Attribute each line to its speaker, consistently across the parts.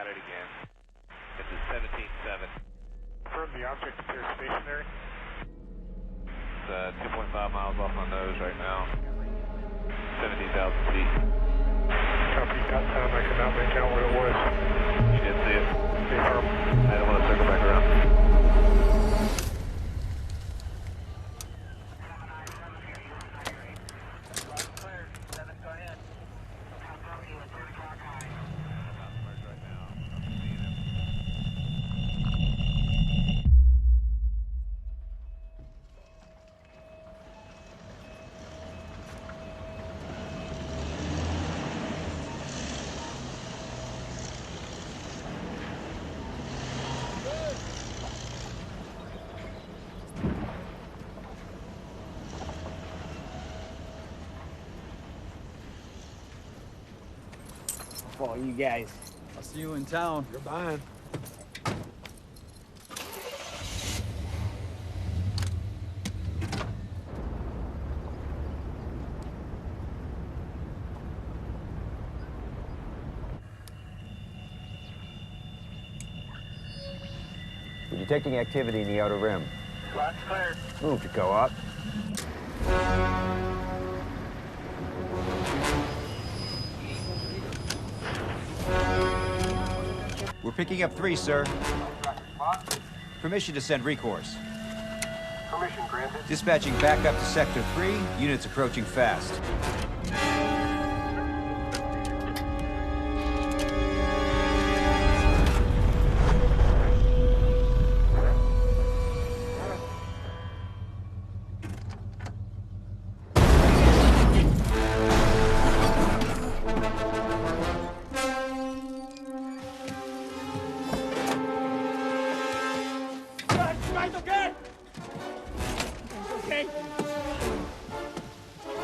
Speaker 1: got it again. This is 17-7.
Speaker 2: Confirm the object appears stationary.
Speaker 1: It's 2.5 miles off my nose right now. 17,000 feet.
Speaker 2: Copy, got time. I cannot make out what it was.
Speaker 1: You did see it?
Speaker 2: Confirm.
Speaker 1: I don't want to circle back around.
Speaker 3: Follow you guys.
Speaker 4: I'll see you in town.
Speaker 2: You're behind.
Speaker 5: We're detecting activity in the outer rim.
Speaker 2: Lots cleared.
Speaker 5: Move to go up.
Speaker 6: We're picking up 3, sir. Permission to send recourse.
Speaker 2: Permission granted.
Speaker 6: Dispatching back up to Sector 3. Units approaching fast.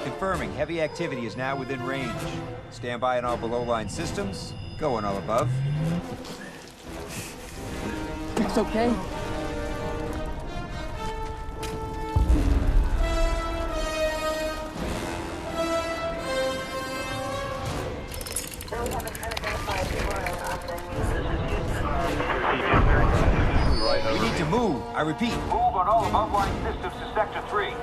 Speaker 6: Confirming, heavy activity is now within range. Stand by on all below-line systems. Go on all above.
Speaker 3: It's okay.
Speaker 6: We need to move. I repeat.
Speaker 7: Move on all above-line systems to Sector 3.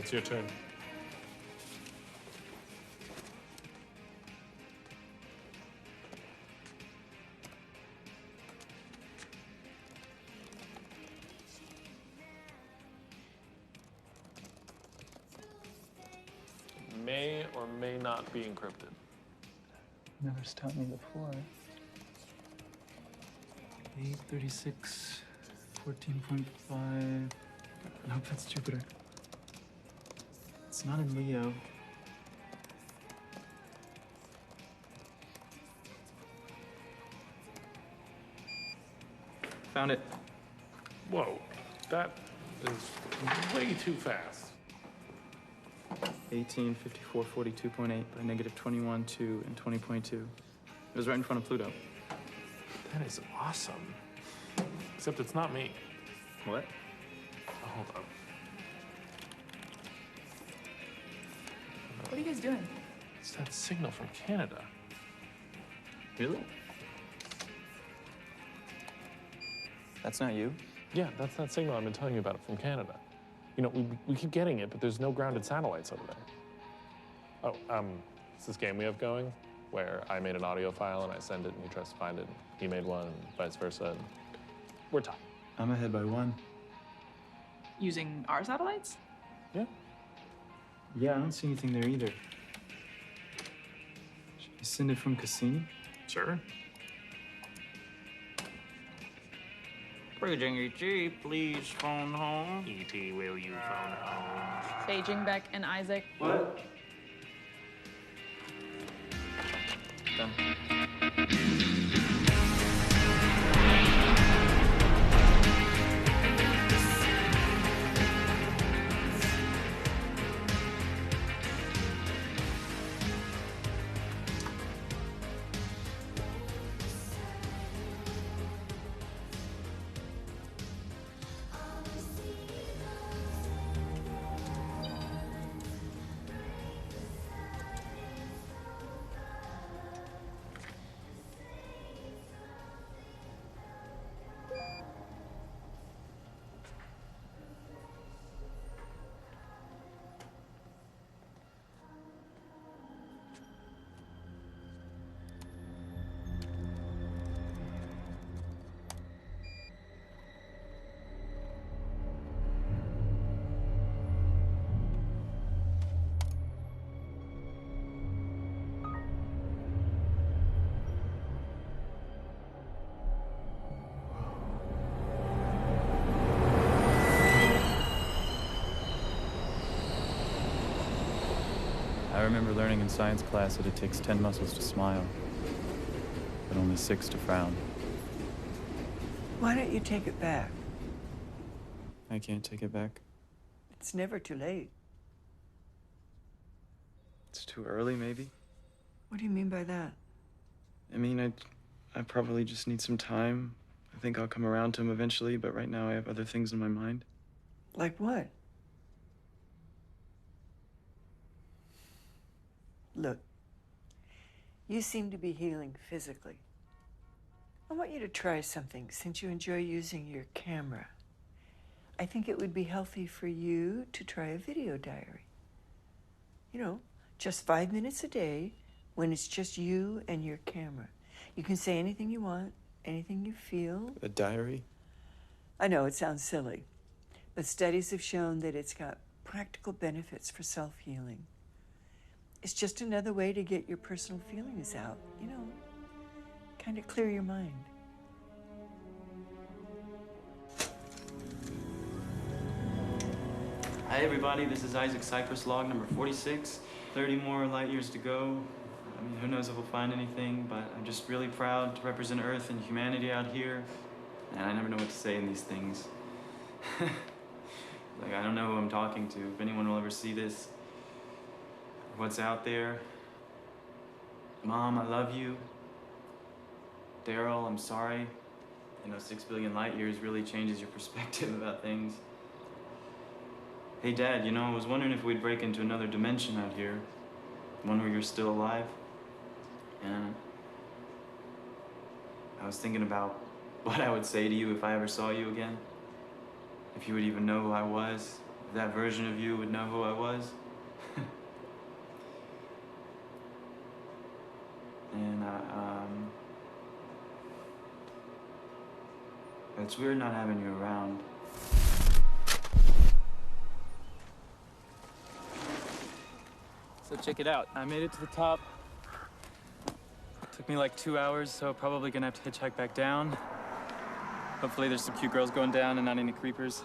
Speaker 2: It's your turn. May or may not be encrypted.
Speaker 4: Never stopped me before. 836, 14.5. Nope, that's Jupiter. It's not in Leo. Found it.
Speaker 2: Whoa, that is way too fast.
Speaker 4: 18, 54, 42.8 by negative 21, 2, and 20.2. It was right in front of Pluto.
Speaker 2: That is awesome. Except it's not me.
Speaker 4: What?
Speaker 2: Oh, hold on.
Speaker 8: What are you guys doing?
Speaker 2: It's that signal from Canada.
Speaker 4: Really? That's not you?
Speaker 2: Yeah, that's that signal I've been telling you about from Canada. You know, we keep getting it, but there's no grounded satellites over there. Oh, it's this game we have going where I made an audio file and I send it and he tries to find it. And he made one and vice versa. And we're tied.
Speaker 4: I'm ahead by 1.
Speaker 8: Using our satellites?
Speaker 2: Yeah.
Speaker 4: Yeah, I don't see anything there either. Should I send it from Cassini?
Speaker 2: Sure.
Speaker 9: Paging ET, please phone home.
Speaker 2: ET, will you phone home?
Speaker 8: Beijing, Beck, and Isaac.
Speaker 4: What? Done. I remember learning in science class that it takes 10 muscles to smile, but only 6 to frown.
Speaker 10: Why don't you take it back?
Speaker 4: I can't take it back.
Speaker 10: It's never too late.
Speaker 4: It's too early, maybe?
Speaker 10: What do you mean by that?
Speaker 4: I mean, I probably just need some time. I think I'll come around to him eventually, but right now I have other things in my mind.
Speaker 10: Like what? Look, you seem to be healing physically. I want you to try something since you enjoy using your camera. I think it would be healthy for you to try a video diary. You know, just 5 minutes a day when it's just you and your camera. You can say anything you want, anything you feel.
Speaker 4: A diary?
Speaker 10: I know it sounds silly, but studies have shown that it's got practical benefits for self-healing. It's just another way to get your personal feelings out, you know, kind of clear your mind.
Speaker 4: Hi, everybody. This is Isaac Cypress log number 46. 30 more light years to go. I mean, who knows if we'll find anything, but I'm just really proud to represent Earth and humanity out here. And I never know what to say in these things. Like, I don't know who I'm talking to, if anyone will ever see this. What's out there. Mom, I love you. Daryl, I'm sorry. You know, 6 billion light years really changes your perspective about things. Hey, Dad, you know, I was wondering if we'd break into another dimension out here. One where you're still alive. And I was thinking about what I would say to you if I ever saw you again. If you would even know who I was. If that version of you would know who I was. And it's weird not having you around. So check it out. I made it to the top. Took me like 2 hours, so probably gonna have to hitchhike back down. Hopefully there's some cute girls going down and not any creepers.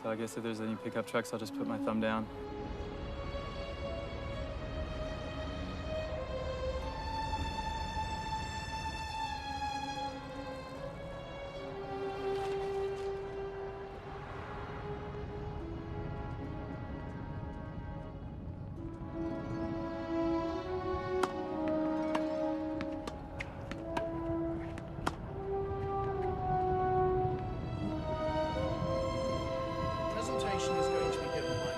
Speaker 4: So I guess if there's any pickup trucks, I'll just put my thumb down.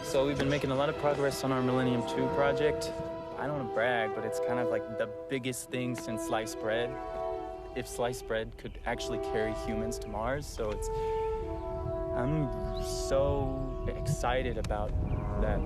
Speaker 4: So we've been making a lot of progress on our Millennium 2 project. I don't want to brag, but it's kind of like the biggest thing since sliced bread. If sliced bread could actually carry humans to Mars, so I'm so excited about that.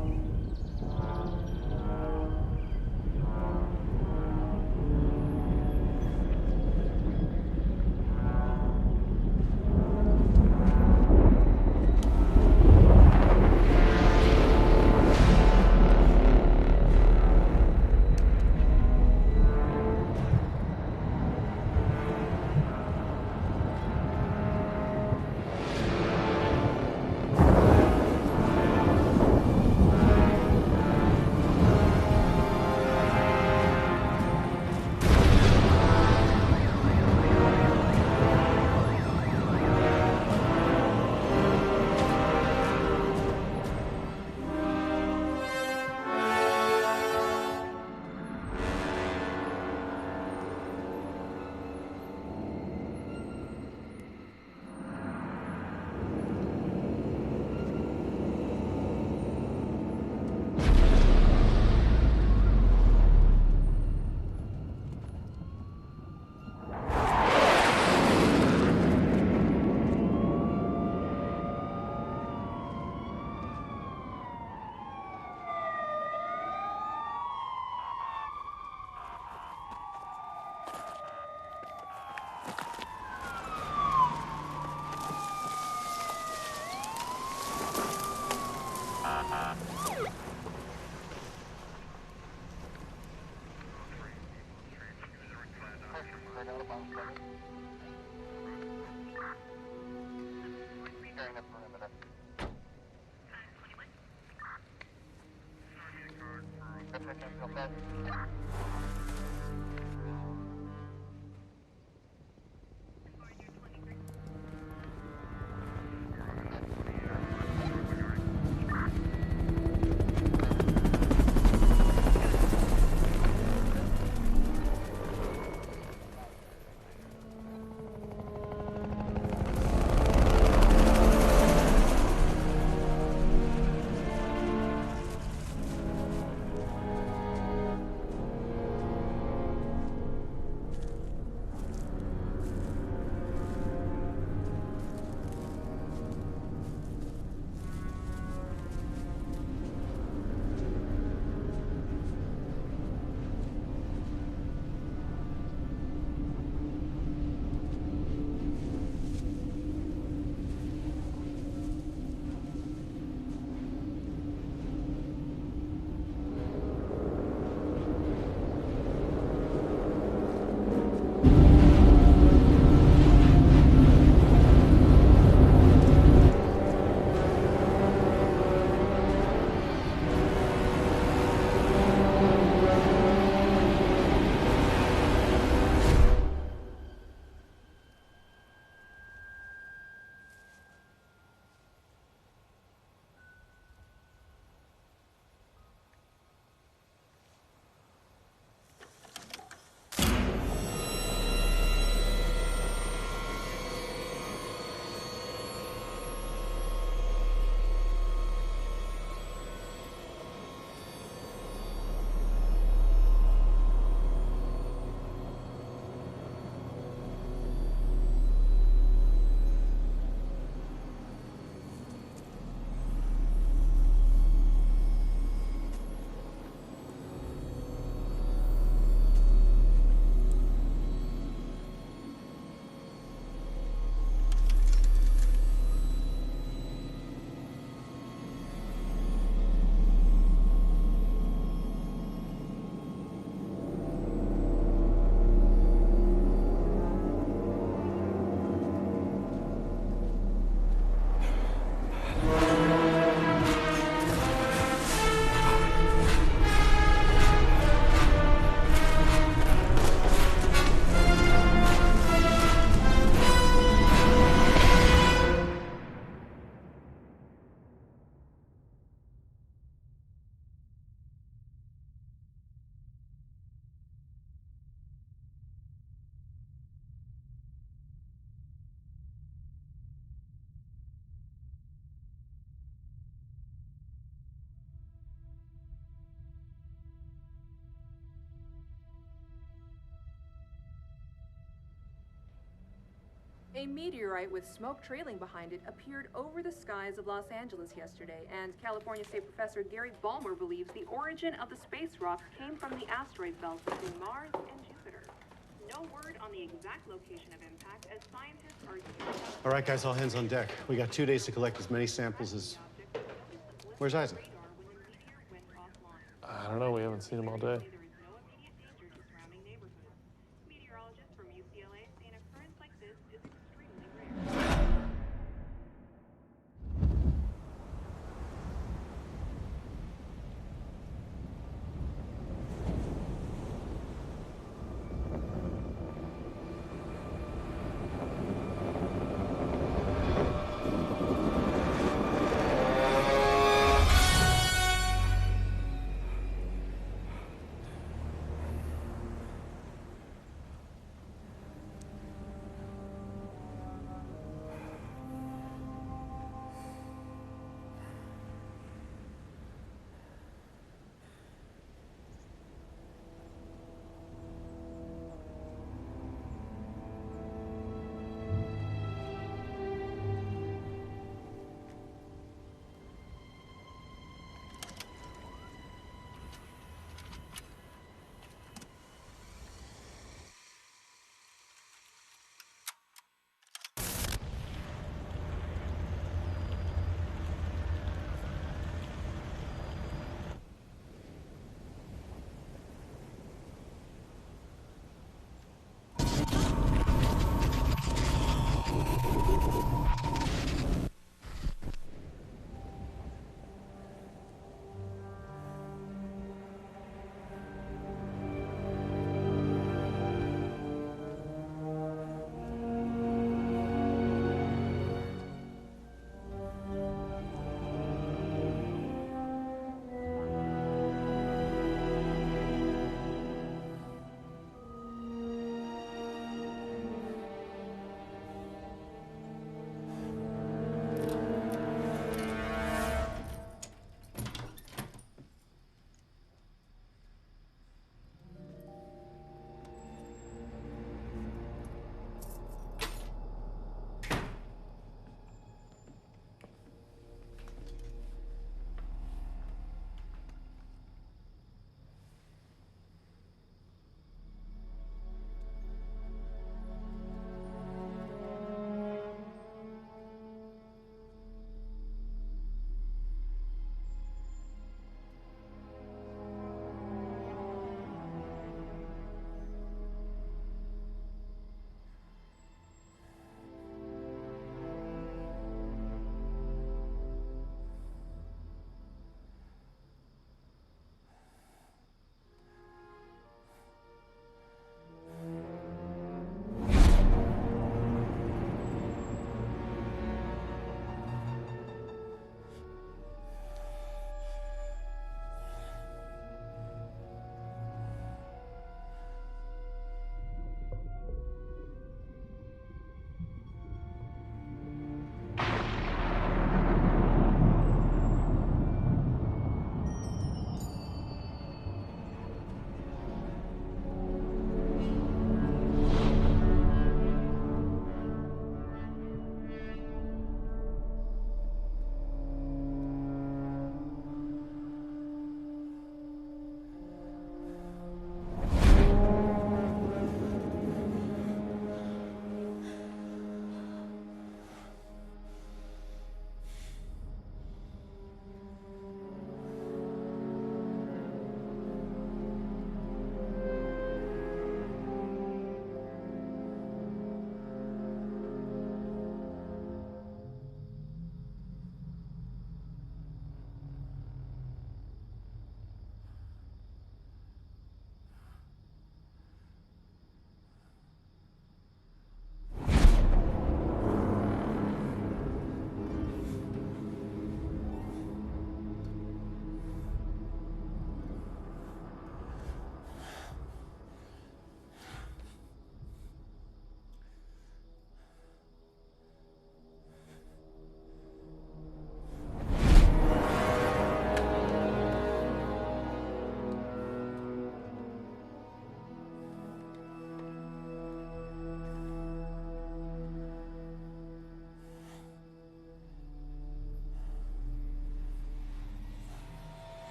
Speaker 11: A meteorite with smoke trailing behind it appeared over the skies of Los Angeles yesterday, and California State Professor Gary Ballmer believes the origin of the space rock came from the asteroid belt between Mars and Jupiter. No word on the exact location of impact, as scientists are...
Speaker 12: All right, guys, all hands on deck. We got 2 days to collect as many samples as... Where's Isaac?
Speaker 2: I don't know, we haven't seen him all day.
Speaker 11: Meteorologists from UCLA say an occurrence like this is extremely rare.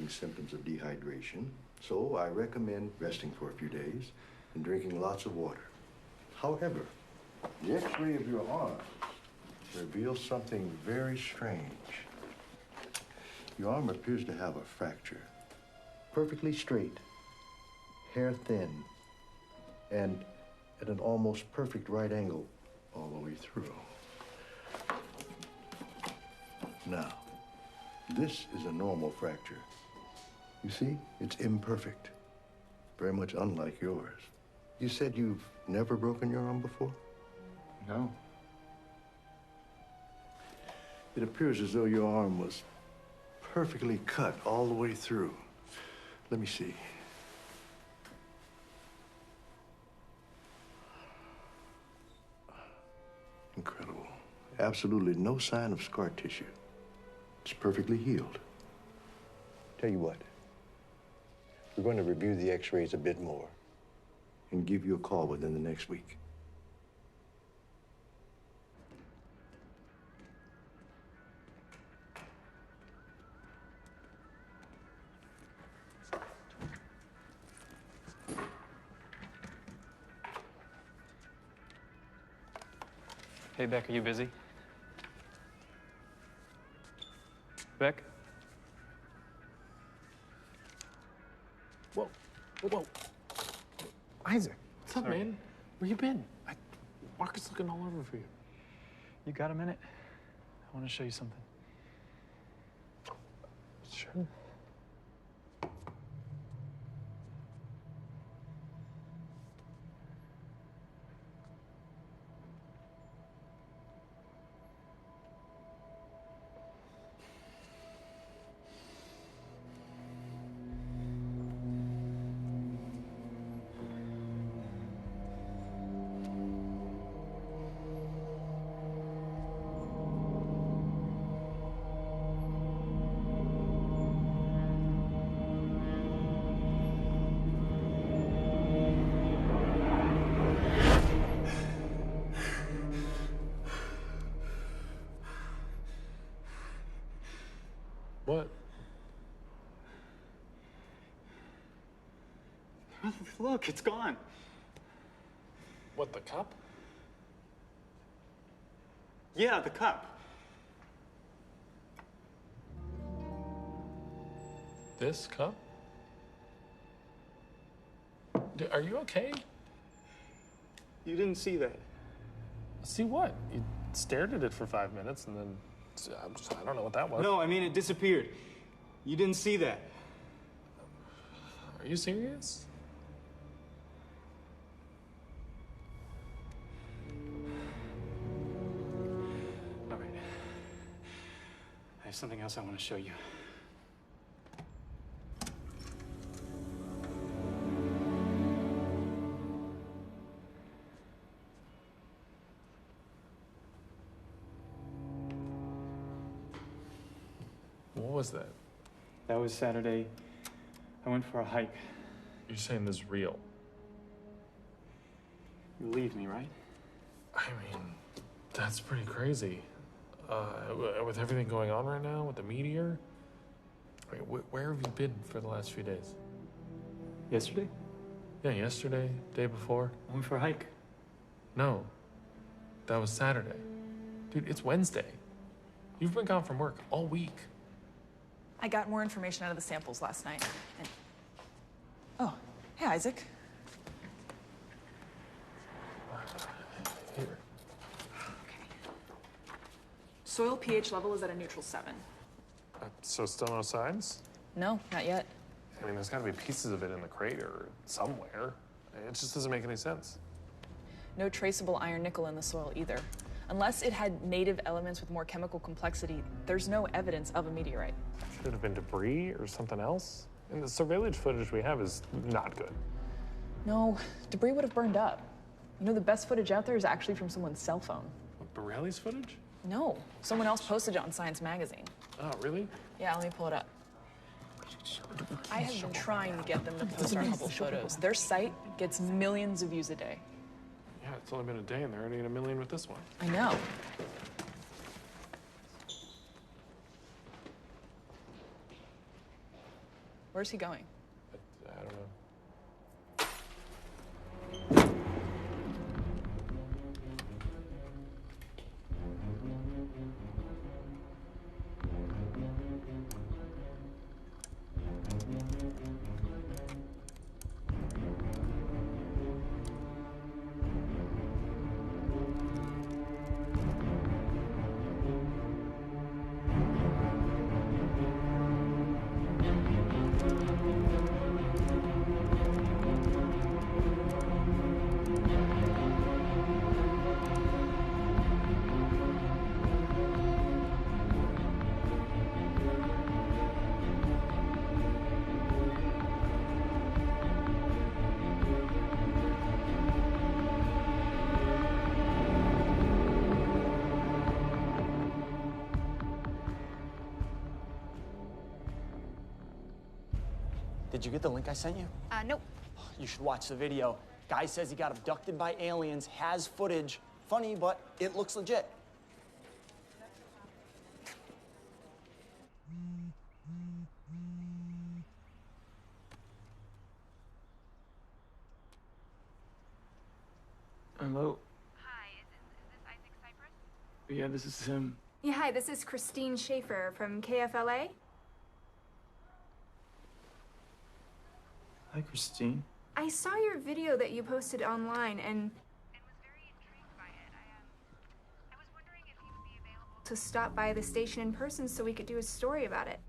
Speaker 13: showing symptoms of dehydration, so I recommend resting for a few days and drinking lots of water. However, the x-ray of your arm reveals something very strange. Your arm appears to have a fracture. Perfectly straight, hair thin, and at an almost perfect right angle all the way through. Now, this is a normal fracture. You see, it's imperfect, very much unlike yours. You said you've never broken your arm before?
Speaker 4: No.
Speaker 13: It appears as though your arm was perfectly cut all the way through. Let me see. Incredible. Absolutely no sign of scar tissue. It's perfectly healed. Tell you what, we're going to review the x-rays a bit more and give you a call within the next week.
Speaker 14: Hey, Beck, are you busy? Beck?
Speaker 2: Whoa, whoa, whoa. Isaac, what's up, man? Where you been? Marcus is looking all over for you.
Speaker 14: You got a minute? I want to show you something.
Speaker 2: Sure. What?
Speaker 14: Look, it's gone.
Speaker 2: What, the cup?
Speaker 14: Yeah, the cup.
Speaker 2: This cup? Are you okay?
Speaker 14: You didn't see that.
Speaker 2: See what? You stared at it for 5 minutes and then, I don't know what that was.
Speaker 14: No, I mean, it disappeared. You didn't see that.
Speaker 2: Are you serious?
Speaker 14: All right. I have something else I want to show you.
Speaker 2: What was that?
Speaker 14: That was Saturday. I went for a hike.
Speaker 2: You're saying this is real?
Speaker 14: You believe me, right?
Speaker 2: I mean, that's pretty crazy. With everything going on right now, with the meteor, I mean, where have you been for the last few days?
Speaker 14: Yesterday?
Speaker 2: Yeah, yesterday, day before.
Speaker 14: I went for a hike.
Speaker 2: No, that was Saturday. Dude, it's Wednesday. You've been gone from work all week.
Speaker 8: I got more information out of the samples last night. And... Oh, hey, Isaac.
Speaker 2: Here.
Speaker 8: Soil pH level is at a neutral 7.
Speaker 2: So still no signs?
Speaker 8: No, not yet.
Speaker 2: I mean, there's got to be pieces of it in the crater somewhere. It just doesn't make any sense.
Speaker 8: No traceable iron nickel in the soil either. Unless it had native elements with more chemical complexity, there's no evidence of a meteorite.
Speaker 2: Should it have been debris or something else? And the surveillance footage we have is not good.
Speaker 8: No, debris would have burned up. You know, the best footage out there is actually from someone's cell phone.
Speaker 2: What, Borelli's footage?
Speaker 8: No, someone else posted it on Science Magazine.
Speaker 2: Oh, really?
Speaker 8: Yeah, let me pull it up. I have been trying to get them to post our Hubble photos. Their site gets millions of views a day.
Speaker 2: Yeah, it's only been a day and they're already at 1 million with this one.
Speaker 8: I know. Where's he going?
Speaker 2: I don't know.
Speaker 15: Did you get the link I sent you?
Speaker 16: Nope.
Speaker 15: You should watch the video. Guy says he got abducted by aliens, has footage. Funny, but it looks legit.
Speaker 4: Hello?
Speaker 16: Hi, is this Isaac Cypress?
Speaker 4: Yeah, this is him.
Speaker 16: Yeah, hi, this is Christine Schaefer from KFLA.
Speaker 4: Hi, Christine.
Speaker 16: I saw your video that you posted online and was very intrigued by it. I was wondering if you would be available to stop by the station in person so we could do a story about it.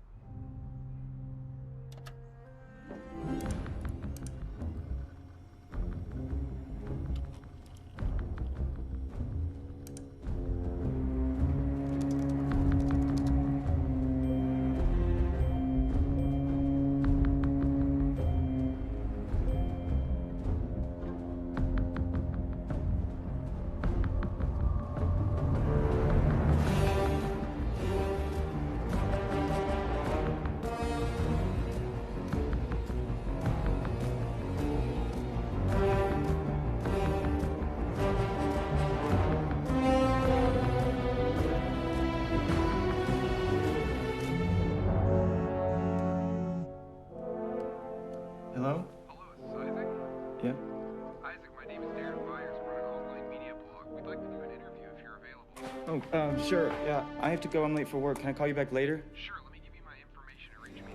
Speaker 4: Hello?
Speaker 17: Hello, is this Isaac?
Speaker 4: Yeah?
Speaker 17: Isaac, my name is Darren Byers. I run an online media blog. We'd like to do an interview if you're available.
Speaker 4: Oh, sure. Yeah, I have to go. I'm late for work. Can I call you back later?
Speaker 17: Sure, let me give you my information to reach me.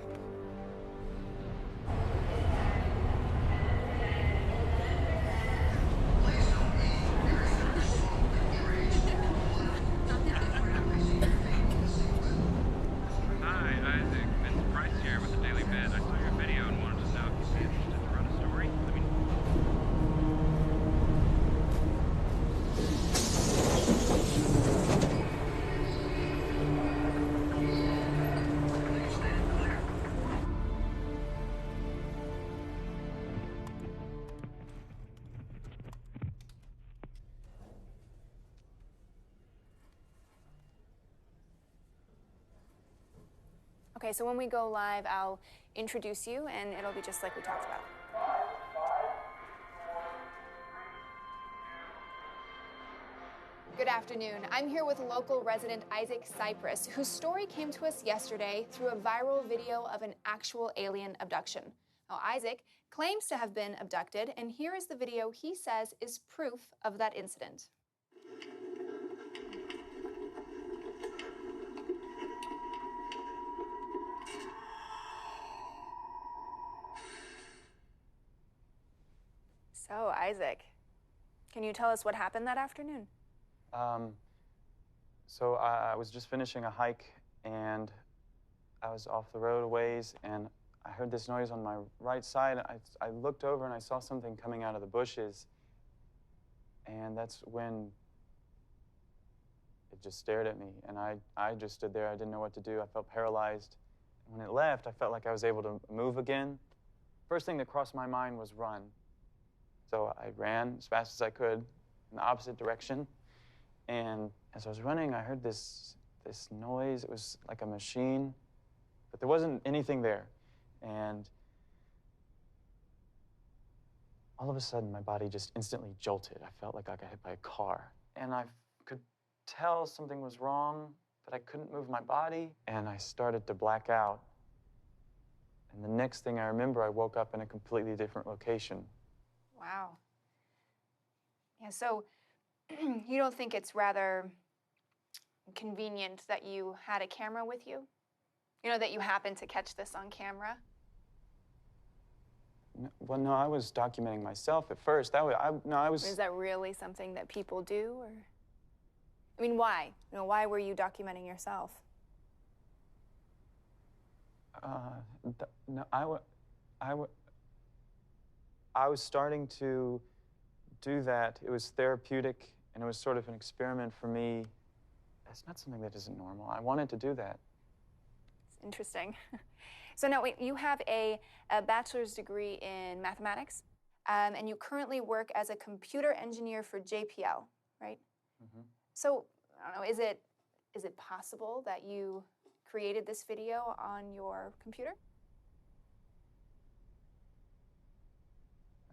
Speaker 17: Hi, Isaac. Vince Price here with the Daily Bed. I saw your video and wanted to know if you'd be interested to run a story. Let me
Speaker 16: Okay, so when we go live, I'll introduce you and it'll be just like we talked about. Good afternoon. I'm here with local resident Isaac Cypress, whose story came to us yesterday through a viral video of an actual alien abduction. Now, Isaac claims to have been abducted, and here is the video he says is proof of that incident. So, Isaac, can you tell us what happened that afternoon?
Speaker 4: So I was just finishing a hike, and I was off the road a ways, and I heard this noise on my right side. I looked over, and I saw something coming out of the bushes, and that's when it just stared at me, and I just stood there. I didn't know what to do. I felt paralyzed. When it left, I felt like I was able to move again. First thing that crossed my mind was run. So I ran as fast as I could in the opposite direction. And as I was running, I heard this noise. It was like a machine, but there wasn't anything there. And all of a sudden, my body just instantly jolted. I felt like I got hit by a car. And I could tell something was wrong, but I couldn't move my body. And I started to black out.
Speaker 15: And the next thing I remember, I woke up in a completely different location.
Speaker 16: Wow. Yeah, so you don't think it's rather convenient that you had a camera with you? You know, that you happened to catch this on camera?
Speaker 15: Well, no, I was documenting myself at first. I was...
Speaker 16: Is that really something that people do, or? I mean, why? You know, why were you documenting yourself?
Speaker 15: No, I was starting to do that. It was therapeutic, and it was sort of an experiment for me. That's not something that isn't normal. I wanted to do that.
Speaker 16: It's interesting. So now, wait, you have a bachelor's degree in mathematics, and you currently work as a computer engineer for JPL, right?
Speaker 15: Mm-hmm.
Speaker 16: So, I don't know, is it possible that you created this video on your computer?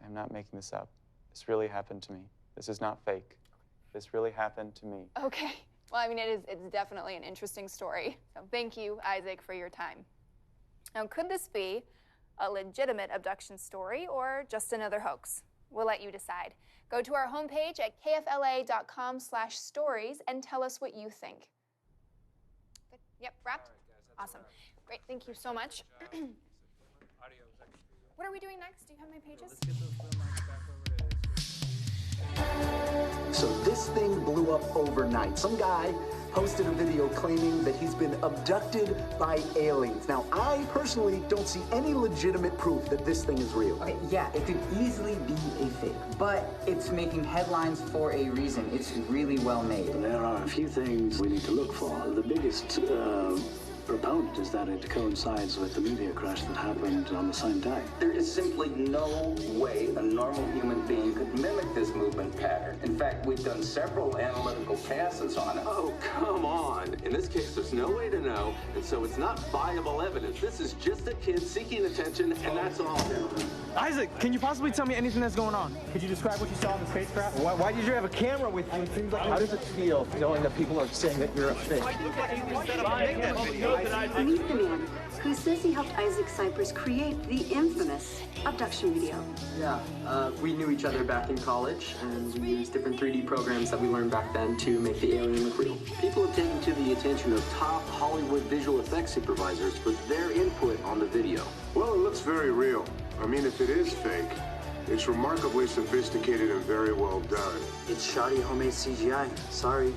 Speaker 15: I'm not making this up. This really happened to me. This is not fake. This really happened to me.
Speaker 16: Okay. Well, I mean, it's definitely an interesting story. So thank you, Isaac, for your time. Now, could this be a legitimate abduction story or just another hoax? We'll let you decide. Go to our homepage at kfla.com/stories and tell us what you think. Good. Yep, wrapped? Awesome. Great, thank you so much. What are we doing next? Do you have my pages?
Speaker 18: So this thing blew up overnight. Some guy posted a video claiming that he's been abducted by aliens. Now, I personally don't see any legitimate proof that this thing is real.
Speaker 3: Okay, yeah, it could easily be a fake, but it's making headlines for a reason. It's really well made.
Speaker 19: There are a few things we need to look for. The biggest proponent is that it coincides with the meteor crash that happened on the same day.
Speaker 20: There is simply no way a normal human being could mimic this movement pattern. In fact, we've done several analytical passes on it.
Speaker 21: Oh, come on. In this case, there's no way to know, and so it's not viable evidence. This is just a kid seeking attention, and that's all.
Speaker 22: Isaac, can you possibly tell me anything that's going on? Could you describe what you saw in the spacecraft?
Speaker 23: Why did you have a camera with you? It seems like... How does it feel knowing that people are saying that you're a fake?
Speaker 24: Meet the man who says he helped Isaac Cypress create the infamous abduction video.
Speaker 25: Yeah, we knew each other back in college, and we used different 3D programs that we learned back then to make the alien look real.
Speaker 21: People have taken to the attention of top Hollywood visual effects supervisors for their input on the video.
Speaker 26: Well, it looks very real. I mean, if it is fake, it's remarkably sophisticated and very well done.
Speaker 25: It's shoddy homemade CGI. Sorry.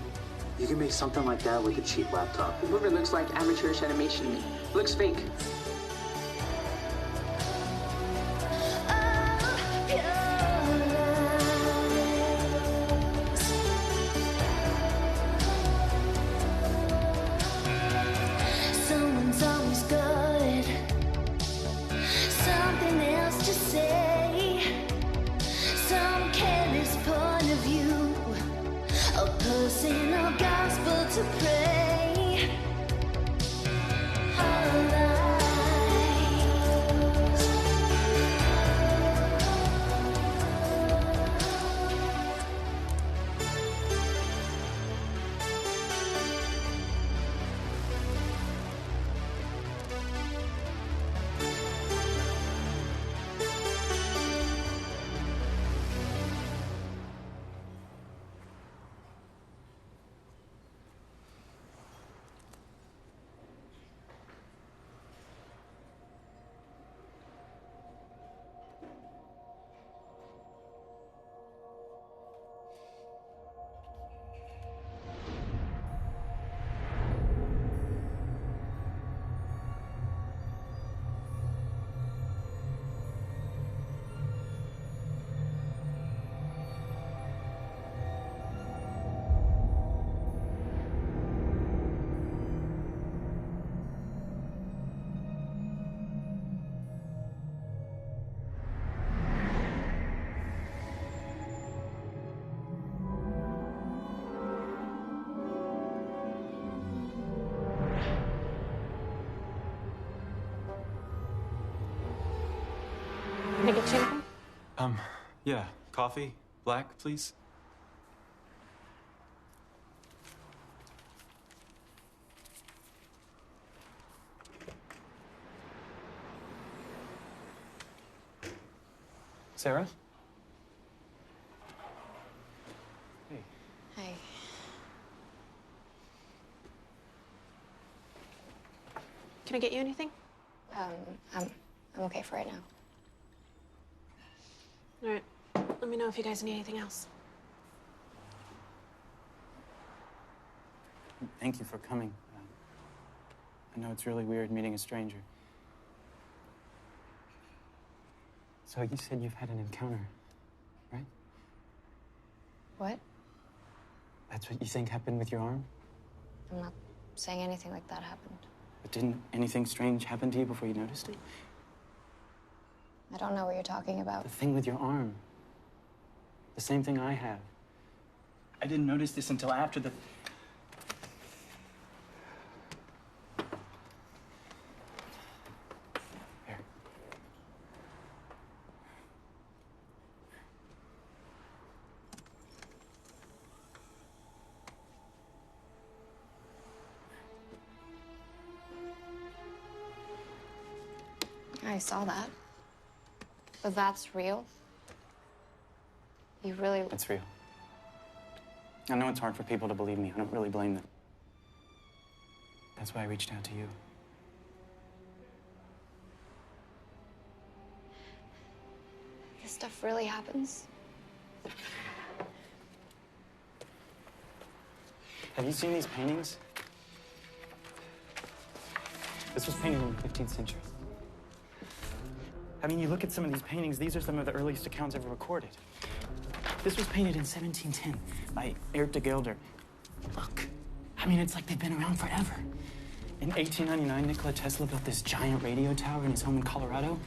Speaker 25: You can make something like that with a cheap laptop.
Speaker 24: The movement looks like amateurish animation to me. It looks fake.
Speaker 27: Someone's always good. Something else to say. Some careless point of view. A personal gospel to pray. Our lives.
Speaker 16: Can I get you anything?
Speaker 4: Yeah. Coffee? Black, please?
Speaker 15: Sarah? Hey.
Speaker 1: Hey. Can I get you anything?
Speaker 16: I'm okay for right now.
Speaker 1: All right. Let me know if you guys need anything else.
Speaker 15: Thank you for coming. I know it's really weird meeting a stranger. So you said you've had an encounter, right?
Speaker 16: What?
Speaker 15: That's what you think happened with your arm?
Speaker 16: I'm not saying anything like that happened.
Speaker 15: But didn't anything strange happen to you before you noticed it?
Speaker 16: I don't know what you're talking about.
Speaker 15: The thing with your arm. The same thing I have. I didn't notice this until after the... Here.
Speaker 16: I saw that. But that's real? You really...
Speaker 15: It's real. I know it's hard for people to believe me. I don't really blame them. That's why I reached out to you.
Speaker 16: This stuff really happens?
Speaker 15: Have you seen these paintings? This was painted in the 15th century. I mean, you look at some of these paintings, these are some of the earliest accounts ever recorded. This was painted in 1710 by Eric de Gelder. Look, I mean, it's like they've been around forever. In 1899, Nikola Tesla built this giant radio tower in his home in Colorado,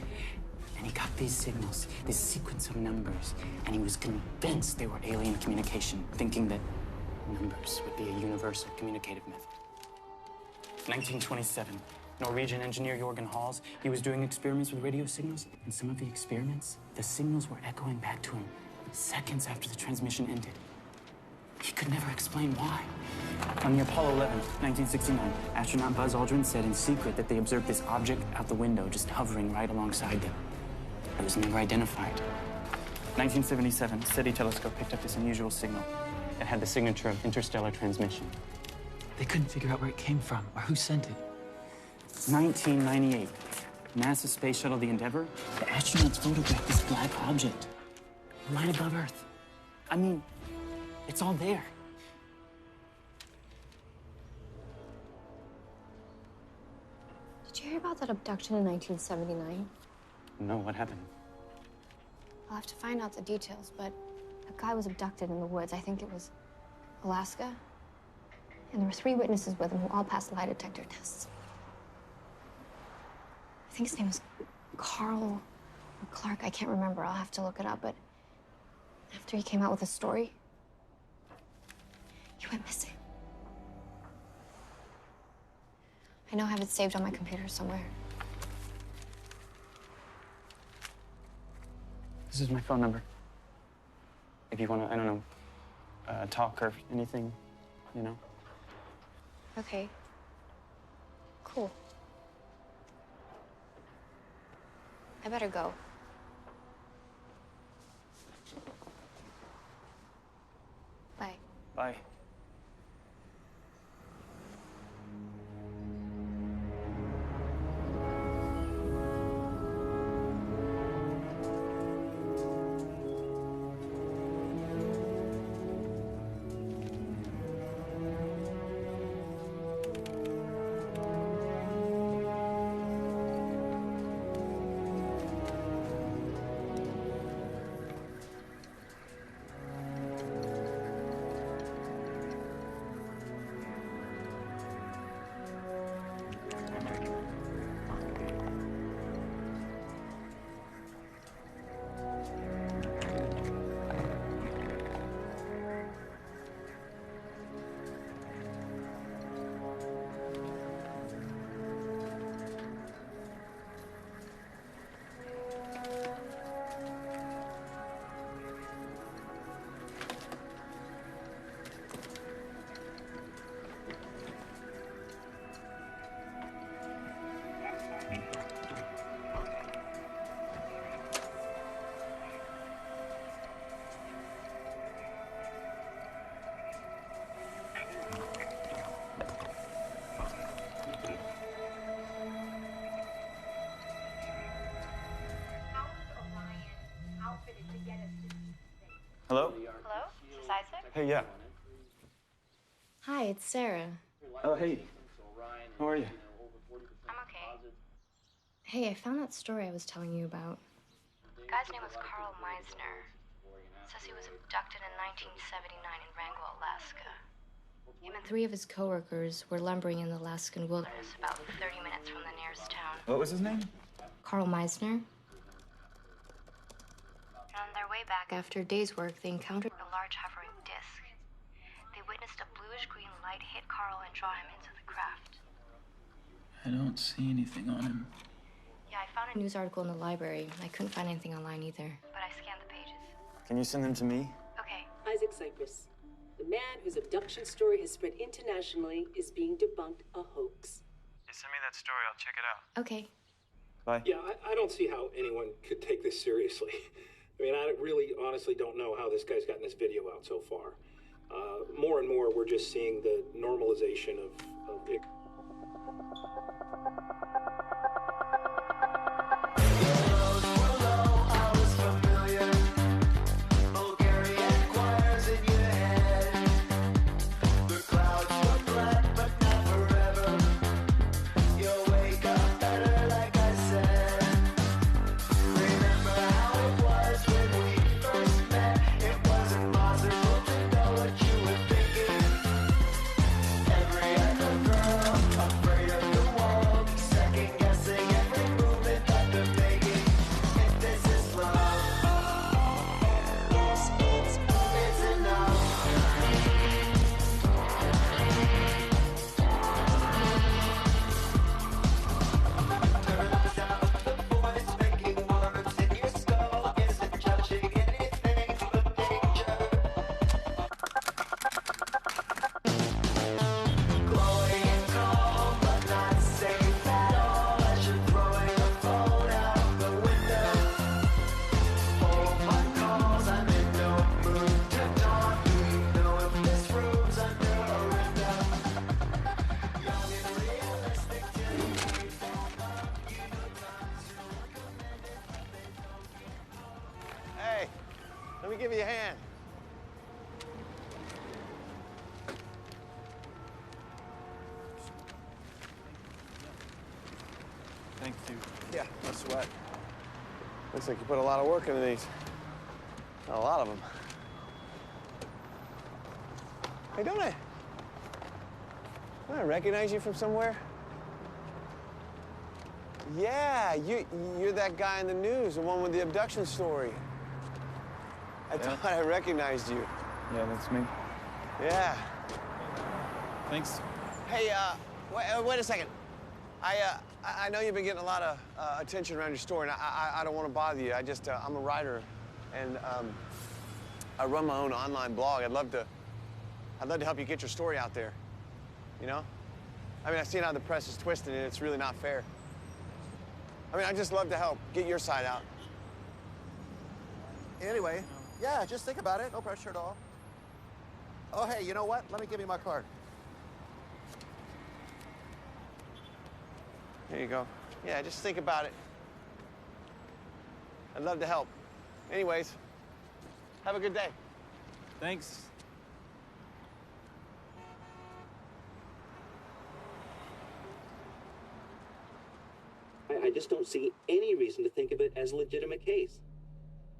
Speaker 15: and he got these signals, this sequence of numbers, and he was convinced they were alien communication, thinking that numbers would be a universal communicative method. 1927, Norwegian engineer Jorgen Hals, he was doing experiments with radio signals, and some of the experiments, the signals were echoing back to him seconds after the transmission ended. He could never explain why. On the Apollo 11, 1969, astronaut Buzz Aldrin said in secret that they observed this object out the window just hovering right alongside them. It was never identified. 1977, SETI telescope picked up this unusual signal. It had the signature of interstellar transmission. They couldn't figure out where it came from or who sent it. 1998, NASA space shuttle the Endeavour, the astronauts photographed this black object right above Earth. I mean, it's all there.
Speaker 16: Did you hear about that abduction in 1979?
Speaker 15: No, what happened?
Speaker 16: I'll have to find out the details, but a guy was abducted in the woods. I think it was Alaska. And there were 3 witnesses with him who all passed lie detector tests. I think his name was Carl or Clark. I can't remember. I'll have to look it up. But after he came out with his story, he went missing. I know I have it saved on my computer somewhere.
Speaker 15: This is my phone number. If you want to, I don't know, talk or anything, you know.
Speaker 16: Okay. Cool. I better go. Bye.
Speaker 15: Bye.
Speaker 5: Isaac?
Speaker 14: Hey, yeah.
Speaker 5: Hi, it's Sarah.
Speaker 14: Oh, hey. How are you?
Speaker 5: I'm okay. Hey, I found that story I was telling you about. The guy's name was Carl Meisner. Says he was abducted in 1979 in Wrangell, Alaska. Him and 3 of his coworkers were lumbering in the Alaskan wilderness about 30 minutes from the nearest town.
Speaker 14: What was his name?
Speaker 5: Carl Meisner. And on their way back after a day's work, they encountered a large hovering disc. They witnessed a bluish-green light hit Carl and draw him into the craft.
Speaker 14: I don't see anything on him.
Speaker 5: Yeah, I found a news article in the library. I couldn't find anything online either, but I scanned the pages.
Speaker 14: Can you send them to me?
Speaker 5: Okay.
Speaker 6: Isaac Cypress, the man whose abduction story has spread internationally, is being debunked a hoax.
Speaker 14: Yeah, send me that story. I'll check it out.
Speaker 5: Okay.
Speaker 14: Bye.
Speaker 7: Yeah, I don't see how anyone could take this seriously. I mean, I really honestly don't know how this guy's gotten this video out so far. More and more, we're just seeing the normalization of it.
Speaker 9: Let me give you a hand.
Speaker 14: Thank you.
Speaker 9: Yeah, no sweat. Looks like you put a lot of work into these. A lot of them. Hey, don't I recognize you from somewhere? Yeah, you're that guy in the news, the one with the abduction story. I thought I recognized you.
Speaker 14: Yeah, that's me.
Speaker 9: Yeah.
Speaker 14: Thanks.
Speaker 9: Hey, wait a second. I know you've been getting a lot of attention around your story, and I don't want to bother you. I'm a writer, and I run my own online blog. I'd love to help you get your story out there. You know? I mean, I've seen how the press is twisted, and it's really not fair. I mean, I'd just love to help get your side out.
Speaker 10: Anyway, yeah, just think about it. No pressure at all. Oh, hey, you know what? Let me give you my card.
Speaker 9: There you go. Yeah, just think about it. I'd love to help. Anyways, have a good day.
Speaker 14: Thanks.
Speaker 11: I just don't see any reason to think of it as a legitimate case.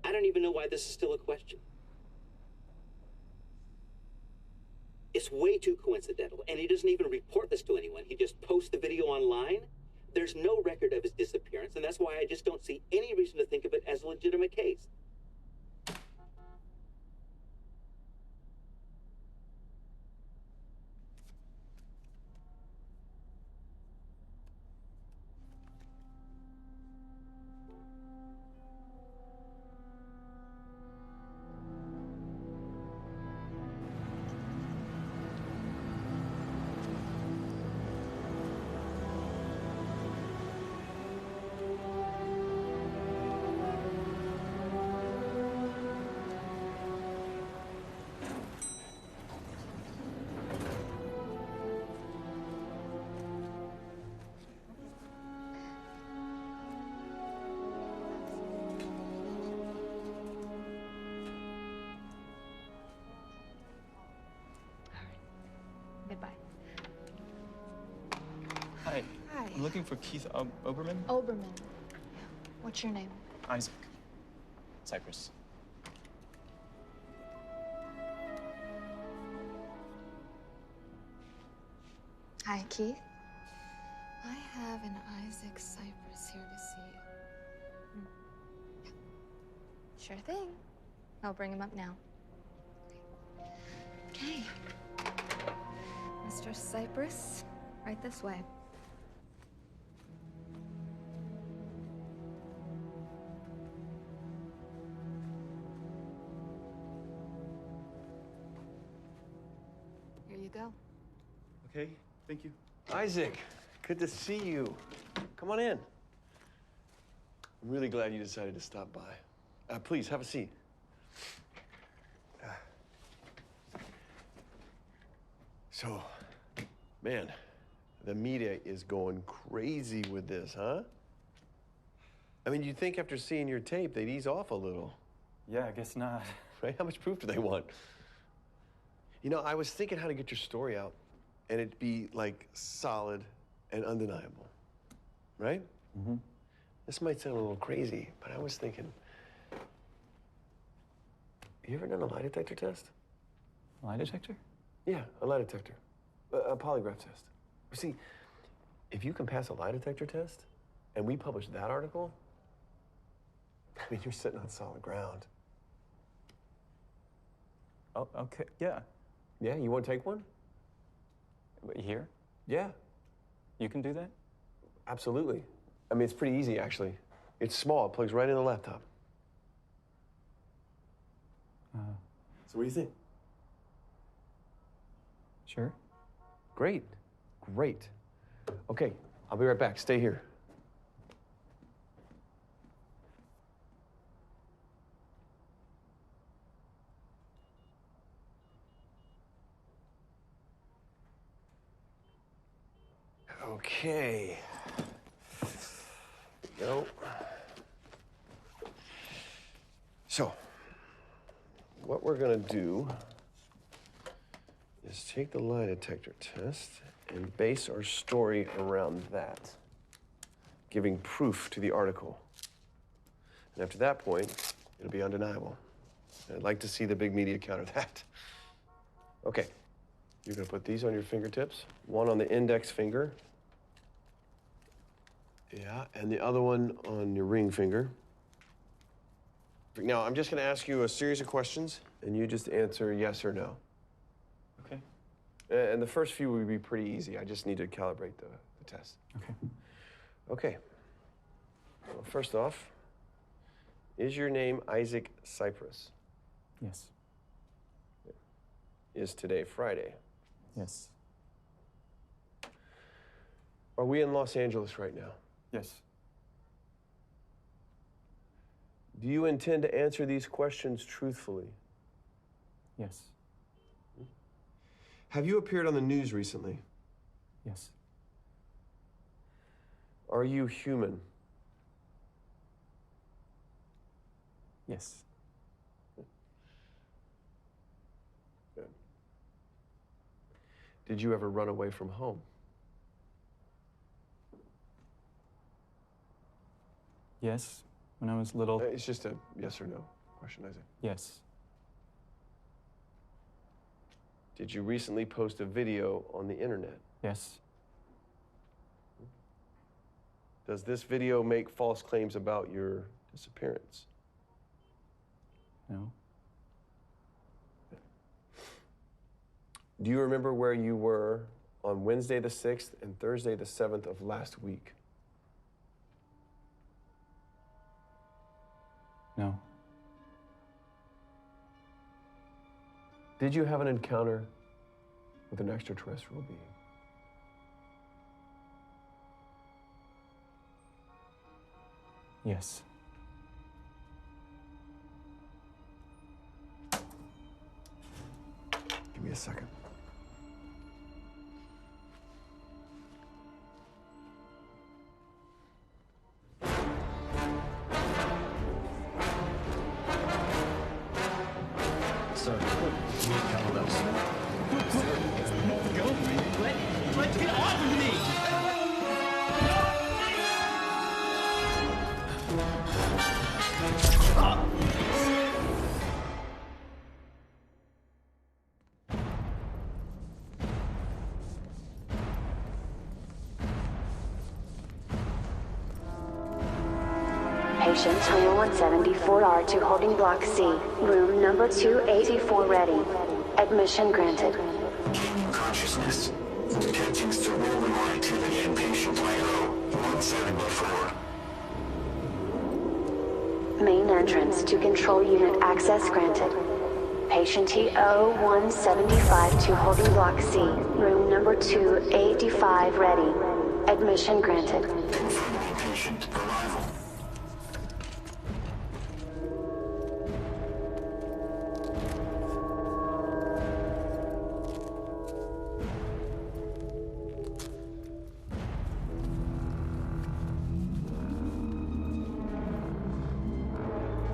Speaker 11: I don't even know why this is still a question. It's way too coincidental, and he doesn't even report this to anyone. He just posts the video online. There's no record of his disappearance, and that's why I just don't see any reason to think of it as a legitimate case.
Speaker 4: I'm looking for Keith Oberman.
Speaker 16: Oberman. What's your name?
Speaker 4: Isaac. Cypress.
Speaker 5: Hi, Keith. I have an Isaac Cypress here to see you. Yeah. Sure thing. I'll bring him up now. Okay. Mr. Cypress, right this way. Here you go.
Speaker 9: Okay, thank you. Isaac, good to see you. Come on in. I'm really glad you decided to stop by. Please, have a seat. So, man, the media is going crazy with this, huh? I mean, you'd think after seeing your tape, they'd ease off a little.
Speaker 14: Yeah, I guess not.
Speaker 9: Right? How much proof do they want? You know, I was thinking how to get your story out, and it'd be, like, solid and undeniable. Right?
Speaker 14: Mm-hmm.
Speaker 9: This might sound a little crazy, but I was thinking, you ever done a lie detector test?
Speaker 14: Lie detector?
Speaker 9: Yeah, a lie detector. A polygraph test. See, if you can pass a lie detector test, and we publish that article, I mean, you're sitting on solid ground.
Speaker 14: Oh, okay, yeah.
Speaker 9: Yeah, you want to take one?
Speaker 14: Here?
Speaker 9: Yeah.
Speaker 14: You can do that?
Speaker 9: Absolutely. I mean, it's pretty easy, actually. It's small, it plugs right in the laptop. So what do you think?
Speaker 14: Sure.
Speaker 9: Great. Great. Okay, I'll be right back. Stay here. Okay. Go. So, what we're gonna do is take the lie detector test and base our story around that, giving proof to the article. And after that point, it'll be undeniable. And I'd like to see the big media counter that. Okay, you're gonna put these on your fingertips, one on the index finger. Yeah, and the other one on your ring finger. Now, I'm just gonna ask you a series of questions, and you just answer yes or no.
Speaker 14: Okay.
Speaker 9: And the first few will be pretty easy. I just need to calibrate the test.
Speaker 14: Okay.
Speaker 9: Okay. Well, first off, is your name Isaac Cypress?
Speaker 14: Yes.
Speaker 9: Is today Friday?
Speaker 14: Yes.
Speaker 9: Are we in Los Angeles right now?
Speaker 14: Yes.
Speaker 9: Do you intend to answer these questions truthfully?
Speaker 14: Yes.
Speaker 9: Have you appeared on the news recently?
Speaker 14: Yes.
Speaker 9: Are you human?
Speaker 14: Yes.
Speaker 9: Good. Did you ever run away from home?
Speaker 14: Yes. When I was little.
Speaker 9: It's just a yes or no question, Isaac.
Speaker 14: Yes.
Speaker 9: Did you recently post a video on the internet?
Speaker 14: Yes.
Speaker 9: Does this video make false claims about your disappearance?
Speaker 14: No.
Speaker 9: Do you remember where you were on Wednesday the 6th and Thursday the 7th of last week?
Speaker 14: No.
Speaker 9: Did you have an encounter with an extraterrestrial being?
Speaker 14: Yes.
Speaker 9: Give me a second.
Speaker 2: Sir, we need cameras. Sir, go. Let get off of me!
Speaker 24: Patient 2174R to holding block C, room number 284 ready. Admission granted.
Speaker 3: Gaining consciousness. Detecting cerebral activity in patient IO 174.
Speaker 24: Main entrance to control unit access granted. Patient TO 175 to holding block C, room number 285 ready. Admission granted.
Speaker 3: Confirming patient arrival.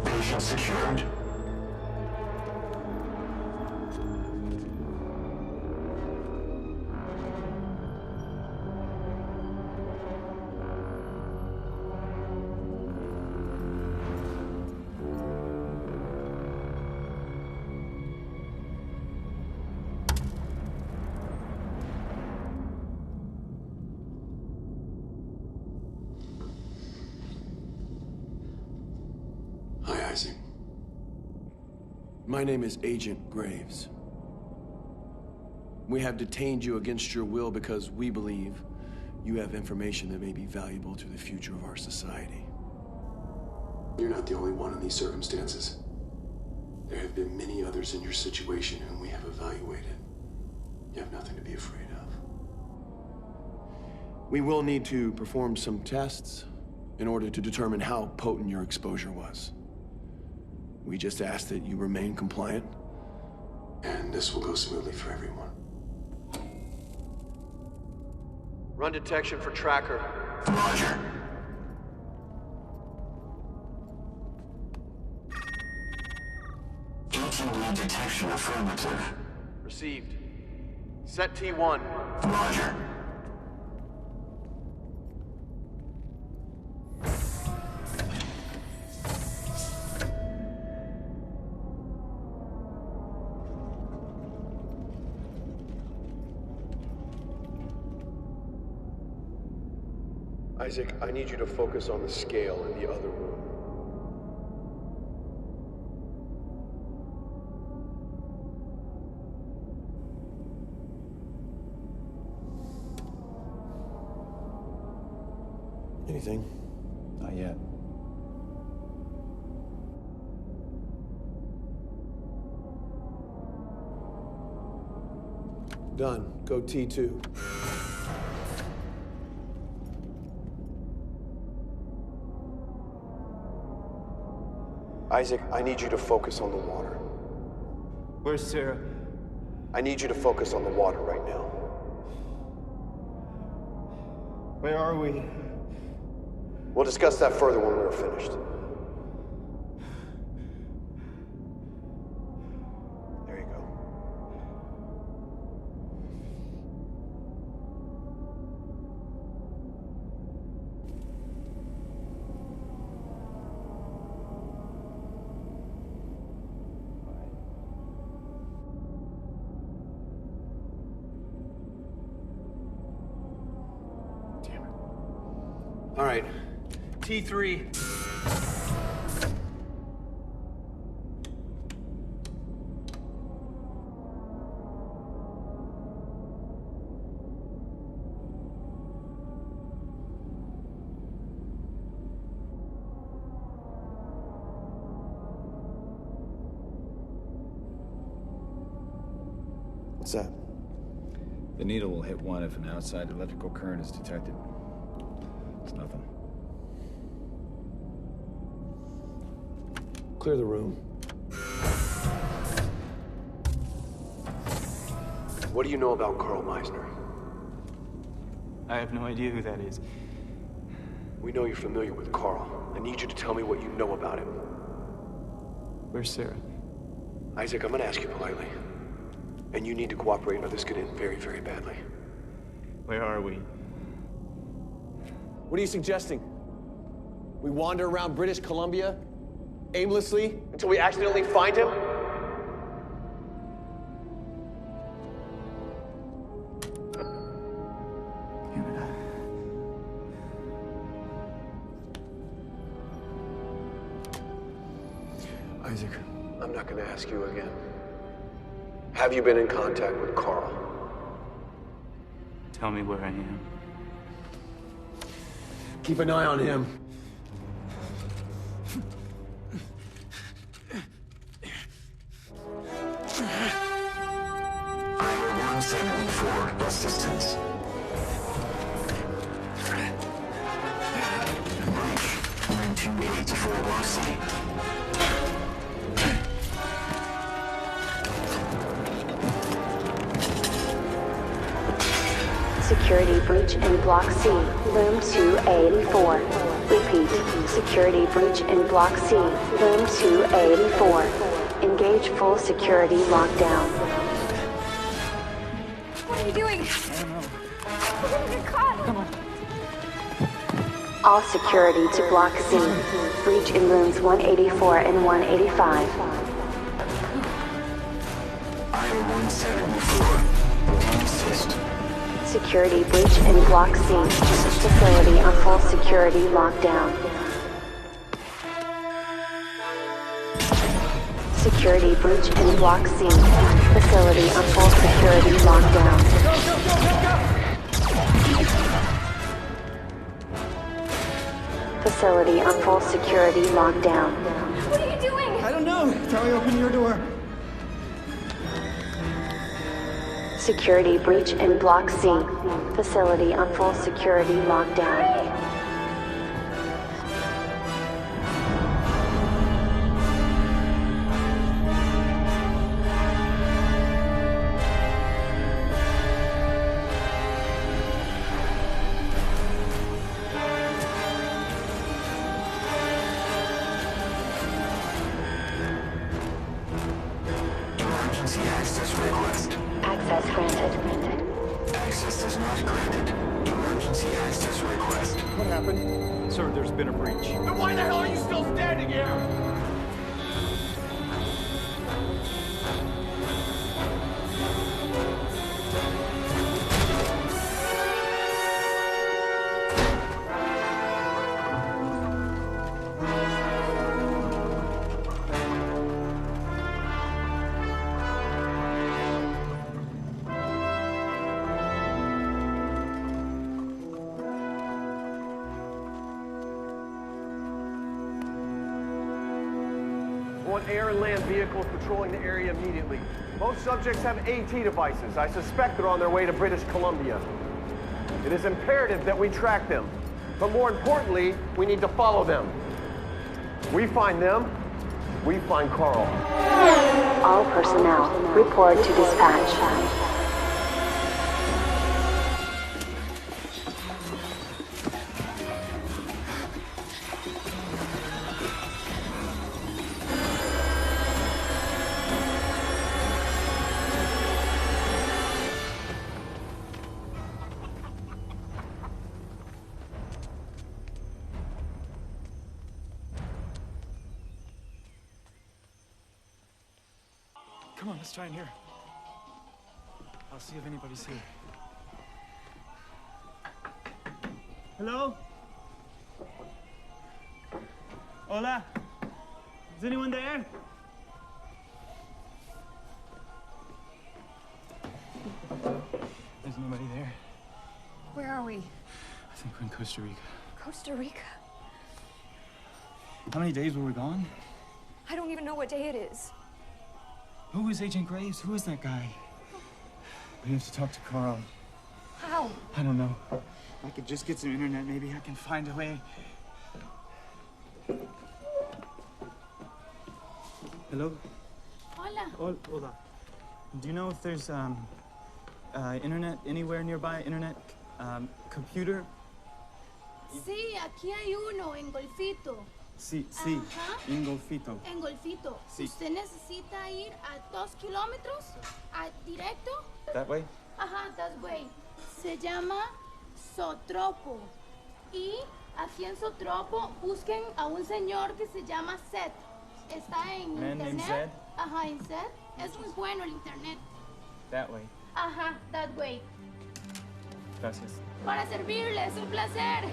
Speaker 3: Patient secured.
Speaker 8: Hi, Isaac. My name is Agent Graves. We have detained you against your will because we believe you have information that may be valuable to the future of our society. You're not the only one in these circumstances. There have been many others in your situation whom we have evaluated. You have nothing to be afraid of. We will need to perform some tests in order to determine how potent your exposure was. We just ask that you remain compliant, and this will go smoothly for everyone. Run detection for tracker.
Speaker 3: Roger. ET detection affirmative.
Speaker 8: Received. Set T1.
Speaker 3: Roger.
Speaker 8: Isaac, I need you to focus on the scale in the other room. Anything?
Speaker 2: Not yet.
Speaker 8: Done. Go T2. Isaac, I need you to focus on the water.
Speaker 4: Where's Sarah?
Speaker 8: I need you to focus on the water right now.
Speaker 4: Where are we?
Speaker 8: We'll discuss that further when we're finished. There you go. All right, T3. What's that?
Speaker 2: The needle will hit one if an outside electrical current is detected. It's nothing.
Speaker 8: Clear the room. What do you know about Carl Meisner?
Speaker 4: I have no idea who that is.
Speaker 8: We know you're familiar with Carl. I need you to tell me what you know about him.
Speaker 4: Where's Sarah?
Speaker 8: Isaac, I'm gonna ask you politely. And you need to cooperate or this could end very, very badly.
Speaker 4: Where are we?
Speaker 8: What are you suggesting? We wander around British Columbia aimlessly until we accidentally find him?
Speaker 2: Isaac.
Speaker 8: I'm not going to ask you again. Have you been in contact with Carl?
Speaker 4: Tell me where I am.
Speaker 8: Keep an eye on him.
Speaker 3: Iowa 174, assistance. Breach, 284 Block C.
Speaker 24: Security breach in Block C, Room 284. Repeat, security breach in Block C, Room 284. Engage full security lockdown.
Speaker 5: What are you doing?
Speaker 4: I don't know.
Speaker 5: We're gonna get caught.
Speaker 4: Come on.
Speaker 24: All security to Block C. Breach in Rooms 184 and 185.
Speaker 3: Iowa 174, assist.
Speaker 24: Security breach in Block C. Facility on full security lockdown. Security breach in Block C. Facility on full security lockdown. Facility on full security lockdown.
Speaker 5: What are you doing?
Speaker 15: I don't know. Charlie, open your door.
Speaker 24: Security breach in Block C. Facility on full security lockdown.
Speaker 3: Emergency access request.
Speaker 24: Access granted.
Speaker 3: Access is not granted. Emergency access request.
Speaker 8: What happened?
Speaker 2: Sir, there's been a breach.
Speaker 9: Then why the hell are you still standing here?
Speaker 12: I want air and land vehicles patrolling the area immediately. Most subjects have AT devices. I suspect they're on their way to British Columbia. It is imperative that we track them. But more importantly, we need to follow them. We find them, we find Carl.
Speaker 24: All personnel, report to dispatch.
Speaker 15: Come on, let's try in here. I'll see if anybody's here. Hello? Hola? Is anyone there? There's nobody there.
Speaker 5: Where are we?
Speaker 15: I think we're in Costa Rica.
Speaker 5: Costa Rica?
Speaker 15: How many days were we gone?
Speaker 5: I don't even know what day it is.
Speaker 15: Who is Agent Graves? Who is that guy? We have to talk to Carl.
Speaker 5: How?
Speaker 15: I don't know. If I could just get some internet, maybe I can find a way. Hello?
Speaker 13: Hola.
Speaker 15: Hola. Do you know if there's internet anywhere nearby? Internet, computer?
Speaker 13: Sí, aquí hay uno en Golfito.
Speaker 15: Sí,
Speaker 13: Ajá.
Speaker 15: en Golfito.
Speaker 13: En Golfito.
Speaker 15: Sí.
Speaker 13: Usted necesita ir a 2 kilómetros directo.
Speaker 15: That way?
Speaker 13: Ajá, that way. Se llama Sotropo. Y aquí en Sotropo busquen a un señor que se llama Seth. Está en
Speaker 15: Man named
Speaker 13: internet.
Speaker 15: Zed?
Speaker 13: Ajá, en Seth. Es muy bueno el internet.
Speaker 15: That way.
Speaker 13: Ajá, that way.
Speaker 15: Gracias.
Speaker 13: Para servirles, un placer.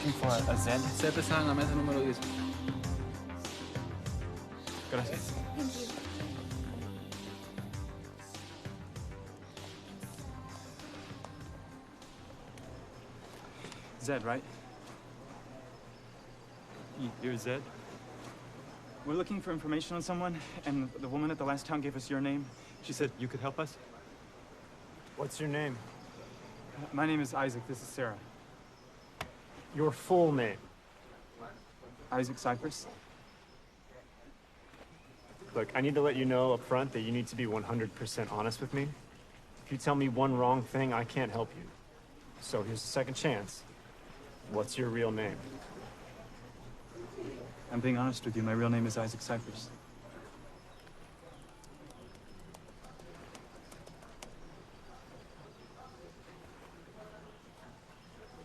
Speaker 15: looking for a Zed.
Speaker 2: Zed está en la mesa número 10.
Speaker 15: Gracias.
Speaker 16: Thank you.
Speaker 15: Zed, right? You're Zed? We're looking for information on someone, and the woman at the last town gave us your name. She said you could help us.
Speaker 14: What's your name?
Speaker 15: My name is Isaac. This is Sarah.
Speaker 14: Your full name?
Speaker 15: Isaac Cypress.
Speaker 14: Look, I need to let you know up front that you need to be 100% honest with me. If you tell me one wrong thing, I can't help you. So here's a second chance. What's your real name?
Speaker 15: I'm being honest with you. My real name is Isaac Cypress.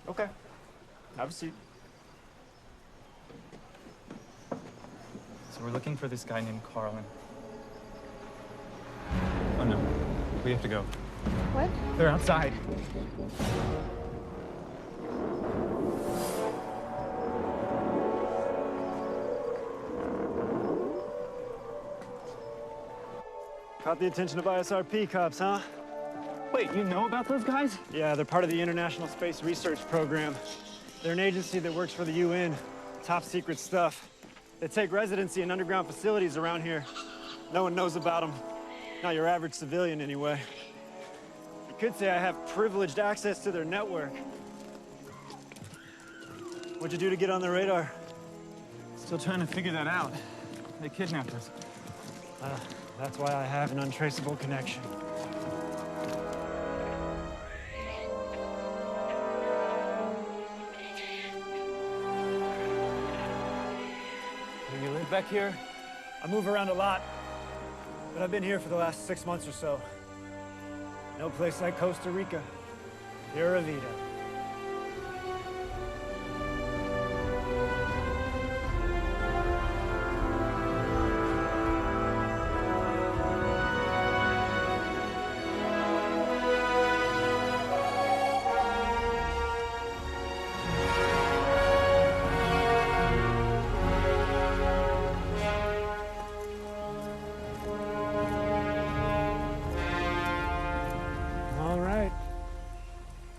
Speaker 14: Okay. Have a seat.
Speaker 15: So we're looking for this guy named Carlin. Oh no, we have to go.
Speaker 16: What?
Speaker 15: They're outside.
Speaker 14: Caught the attention of ISRP cops, huh?
Speaker 15: Wait, you know about those guys?
Speaker 14: Yeah, they're part of the International Space Research Program. They're an agency that works for the UN. Top secret stuff. They take residency in underground facilities around here. No one knows about them. Not your average civilian, anyway. You could say I have privileged access to their network. What'd you do to get on the radar?
Speaker 15: Still trying to figure that out. They kidnapped us.
Speaker 14: That's why I have an untraceable connection. You live back here? I move around a lot, but I've been here for the last 6 months or so. No place like Costa Rica. Pura vida.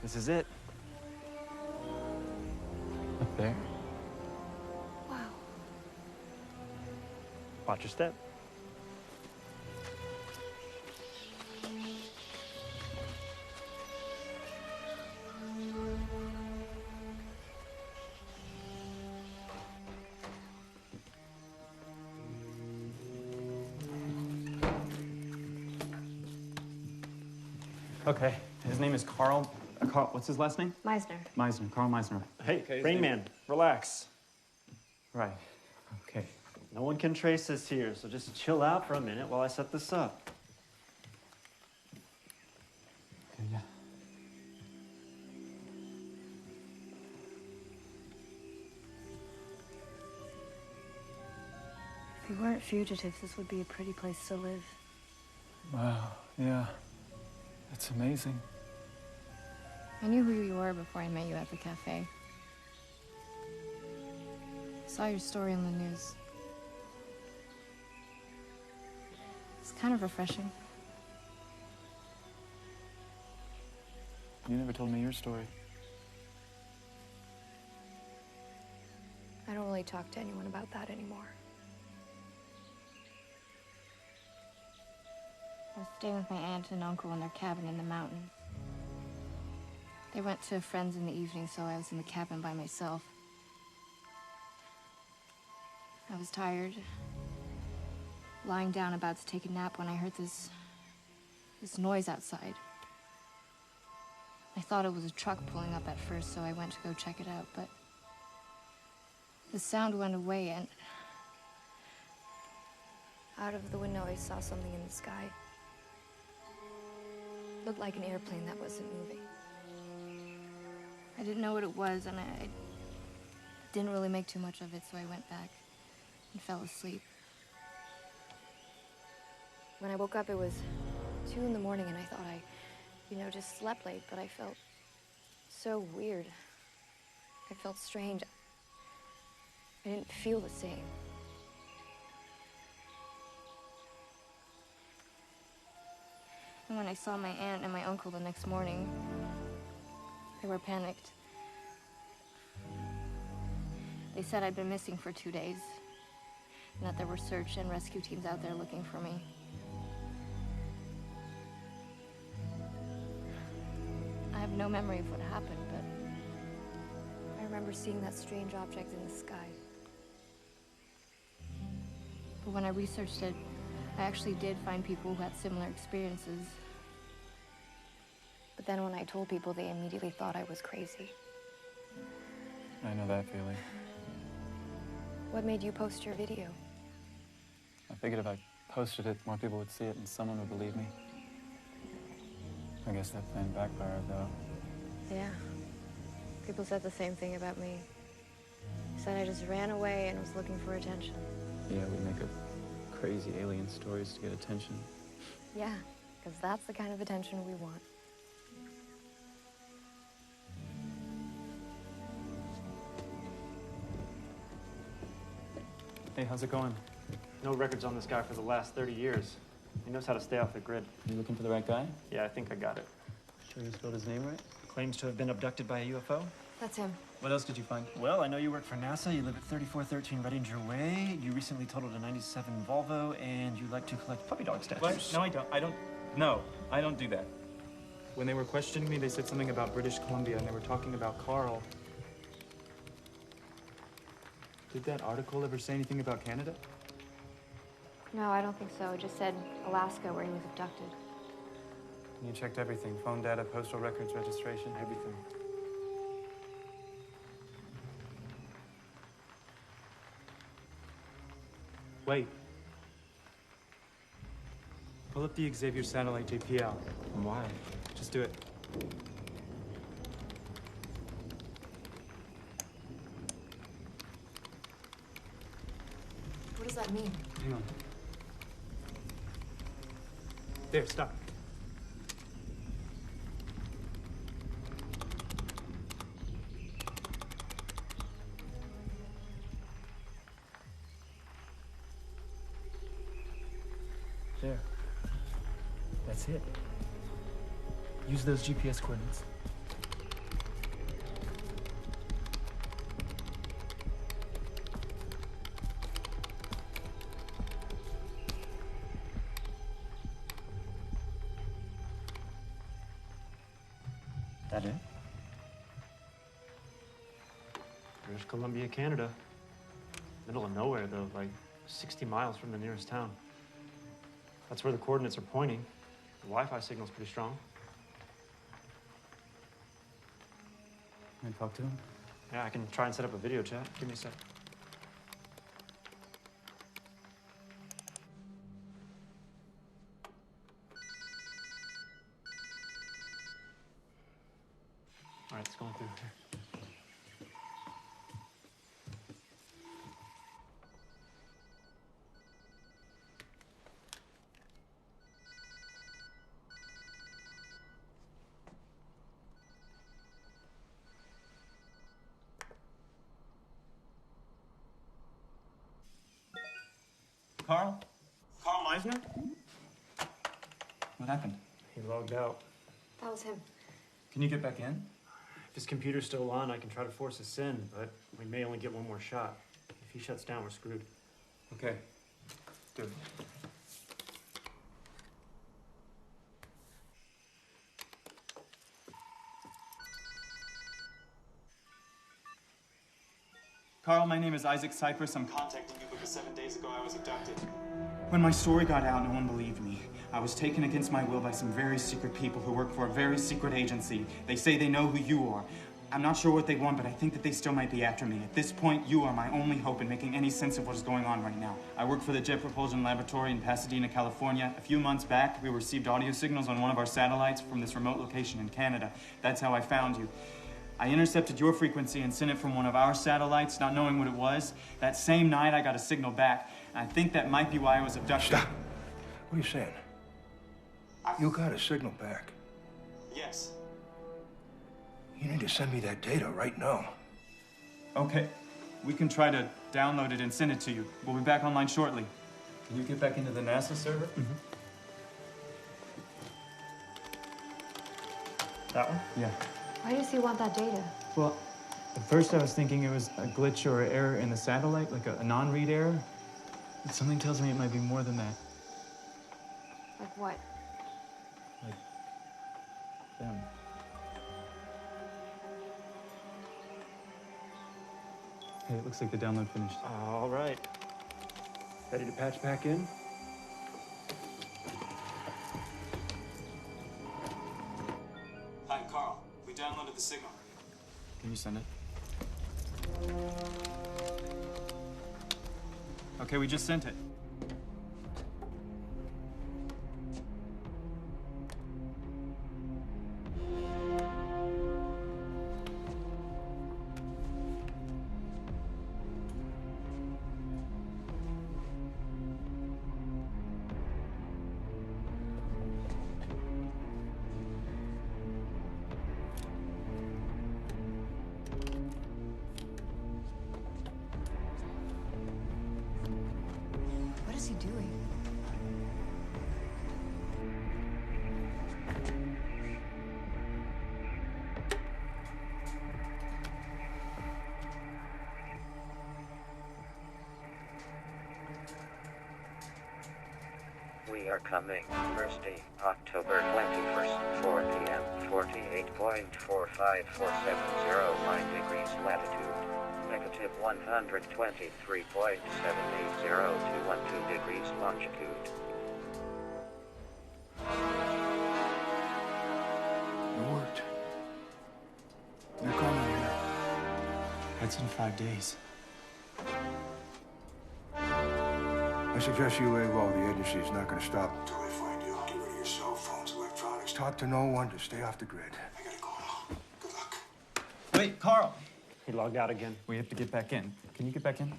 Speaker 14: This is it.
Speaker 15: Up there?
Speaker 16: Wow.
Speaker 14: Watch your step.
Speaker 15: Okay, his name is Carl. What's his last name?
Speaker 16: Meisner.
Speaker 15: Meisner, Carl Meisner.
Speaker 14: Hey, Rain Man, relax.
Speaker 15: Right, okay.
Speaker 14: No one can trace this here, so just chill out for a minute while I set this up.
Speaker 15: Okay, yeah.
Speaker 17: If we weren't fugitives, this would be a pretty place to live.
Speaker 15: Wow, yeah. That's amazing.
Speaker 5: I knew who you were before I met you at the cafe. Saw your story on the news. It's kind of refreshing.
Speaker 15: You never told me your story.
Speaker 16: I don't really talk to anyone about that anymore.
Speaker 5: I was staying with my aunt and uncle in their cabin in the mountains. They went to friends in the evening, so I was in the cabin by myself. I was tired, lying down about to take a nap when I heard this noise outside. I thought it was a truck pulling up at first, so I went to go check it out, but the sound went away and
Speaker 16: Out of the window, I saw something in the sky. Looked like an airplane that wasn't moving.
Speaker 5: I didn't know what it was, and I didn't really make too much of it, so I went back and fell asleep.
Speaker 16: When I woke up, it was 2 in the morning, and I thought I, just slept late, but I felt so weird.
Speaker 5: I felt strange. I didn't feel the same. And when I saw my aunt and my uncle the next morning, they were panicked. They said I'd been missing for 2 days, and that there were search and rescue teams out there looking for me. I have no memory of what happened, but I remember seeing that strange object in the sky. But when I researched it, I actually did find people who had similar experiences. But then when I told people, they immediately thought I was crazy.
Speaker 15: I know that feeling.
Speaker 5: What made you post your video?
Speaker 15: I figured if I posted it, more people would see it and someone would believe me. I guess that plan backfired, though.
Speaker 5: Yeah. People said the same thing about me. They said I just ran away and was looking for attention.
Speaker 15: Yeah, we make up crazy alien stories to get attention.
Speaker 5: Yeah, because that's the kind of attention we want.
Speaker 14: Hey, how's it going? No records on this guy for the last 30 years. He knows how to stay off the grid.
Speaker 15: You looking for the right guy?
Speaker 14: Yeah, I think I got it.
Speaker 15: Sure you spelled his name right?
Speaker 14: Claims to have been abducted by a UFO.
Speaker 5: That's him.
Speaker 15: What else did you find?
Speaker 14: Well, I know you work for NASA, you live at 3413 Redinger Way, you recently totaled a 97 Volvo, and you like to collect puppy dog statues.
Speaker 4: What? No, I don't. No, I don't do that. When they were questioning me, they said something about British Columbia, and they were talking about Carl. Did that article ever say anything about Canada?
Speaker 5: No, I don't think so. It just said Alaska, where he was abducted.
Speaker 4: And you checked everything, phone data, postal records, registration, everything. Wait. Pull up the Xavier satellite JPL.
Speaker 15: Why?
Speaker 4: Just do it.
Speaker 5: What does that mean?
Speaker 4: Hang on. There, stop. There. That's it. Use those GPS coordinates.
Speaker 14: That it? British Columbia, Canada. Middle of nowhere, though, like 60 miles from the nearest town. That's where the coordinates are pointing. The Wi-Fi signal's pretty strong.
Speaker 15: Can I talk to him?
Speaker 14: Yeah, I can try and set up a video chat. Give me a sec. All right, it's going through here.
Speaker 4: Carl? Carl Meisner?
Speaker 15: What happened?
Speaker 14: He logged out.
Speaker 5: That was him.
Speaker 4: Can you get back in?
Speaker 14: If his computer's still on, I can try to force us in, but we may only get one more shot. If he shuts down, we're screwed.
Speaker 4: Okay. Do it. Carl, my name is Isaac Cypress. I'm contacting you because 7 days ago I was abducted. When my story got out, no one believed me. I was taken against my will by some very secret people who work for a very secret agency. They say they know who you are. I'm not sure what they want, but I think that they still might be after me. At this point, you are my only hope in making any sense of what is going on right now. I work for the Jet Propulsion Laboratory in Pasadena, California. A few months back, we received audio signals on one of our satellites from this remote location in Canada. That's how I found you. I intercepted your frequency and sent it from one of our satellites, not knowing what it was. That same night, I got a signal back. And I think that might be why I was abducted.
Speaker 10: Stop. What are you saying? You got a signal back.
Speaker 4: Yes.
Speaker 10: You need to send me that data right now.
Speaker 4: Okay, we can try to download it and send it to you. We'll be back online shortly. Can you get back into the NASA server? Mm-hmm. That one? Yeah.
Speaker 5: Why does he want that data?
Speaker 4: Well, at first I was thinking it was a glitch or an error in the satellite, like a non-read error. But something tells me it might be more than that.
Speaker 5: Like what?
Speaker 4: Like them. Hey, it looks like the download finished.
Speaker 14: All right. Ready to patch back in?
Speaker 4: Hi, Carl. We downloaded the signal. Can you send it? Okay, we just sent it.
Speaker 5: What is he doing?
Speaker 18: We are coming. Thursday, October 21st, 4 p.m. 48.45470 degrees latitude. Negative 123.780 to 12 degrees longitude.
Speaker 8: It worked. They're coming here.
Speaker 4: That's in 5 days.
Speaker 19: I suggest you lay low. The agency is not going to stop until they find you. Get rid of your cell phones, electronics. Talk to no one. Just stay off the grid. I gotta go now. Good luck.
Speaker 4: Wait, Carl.
Speaker 14: He logged out again.
Speaker 4: We have to get back in. Can you get back in?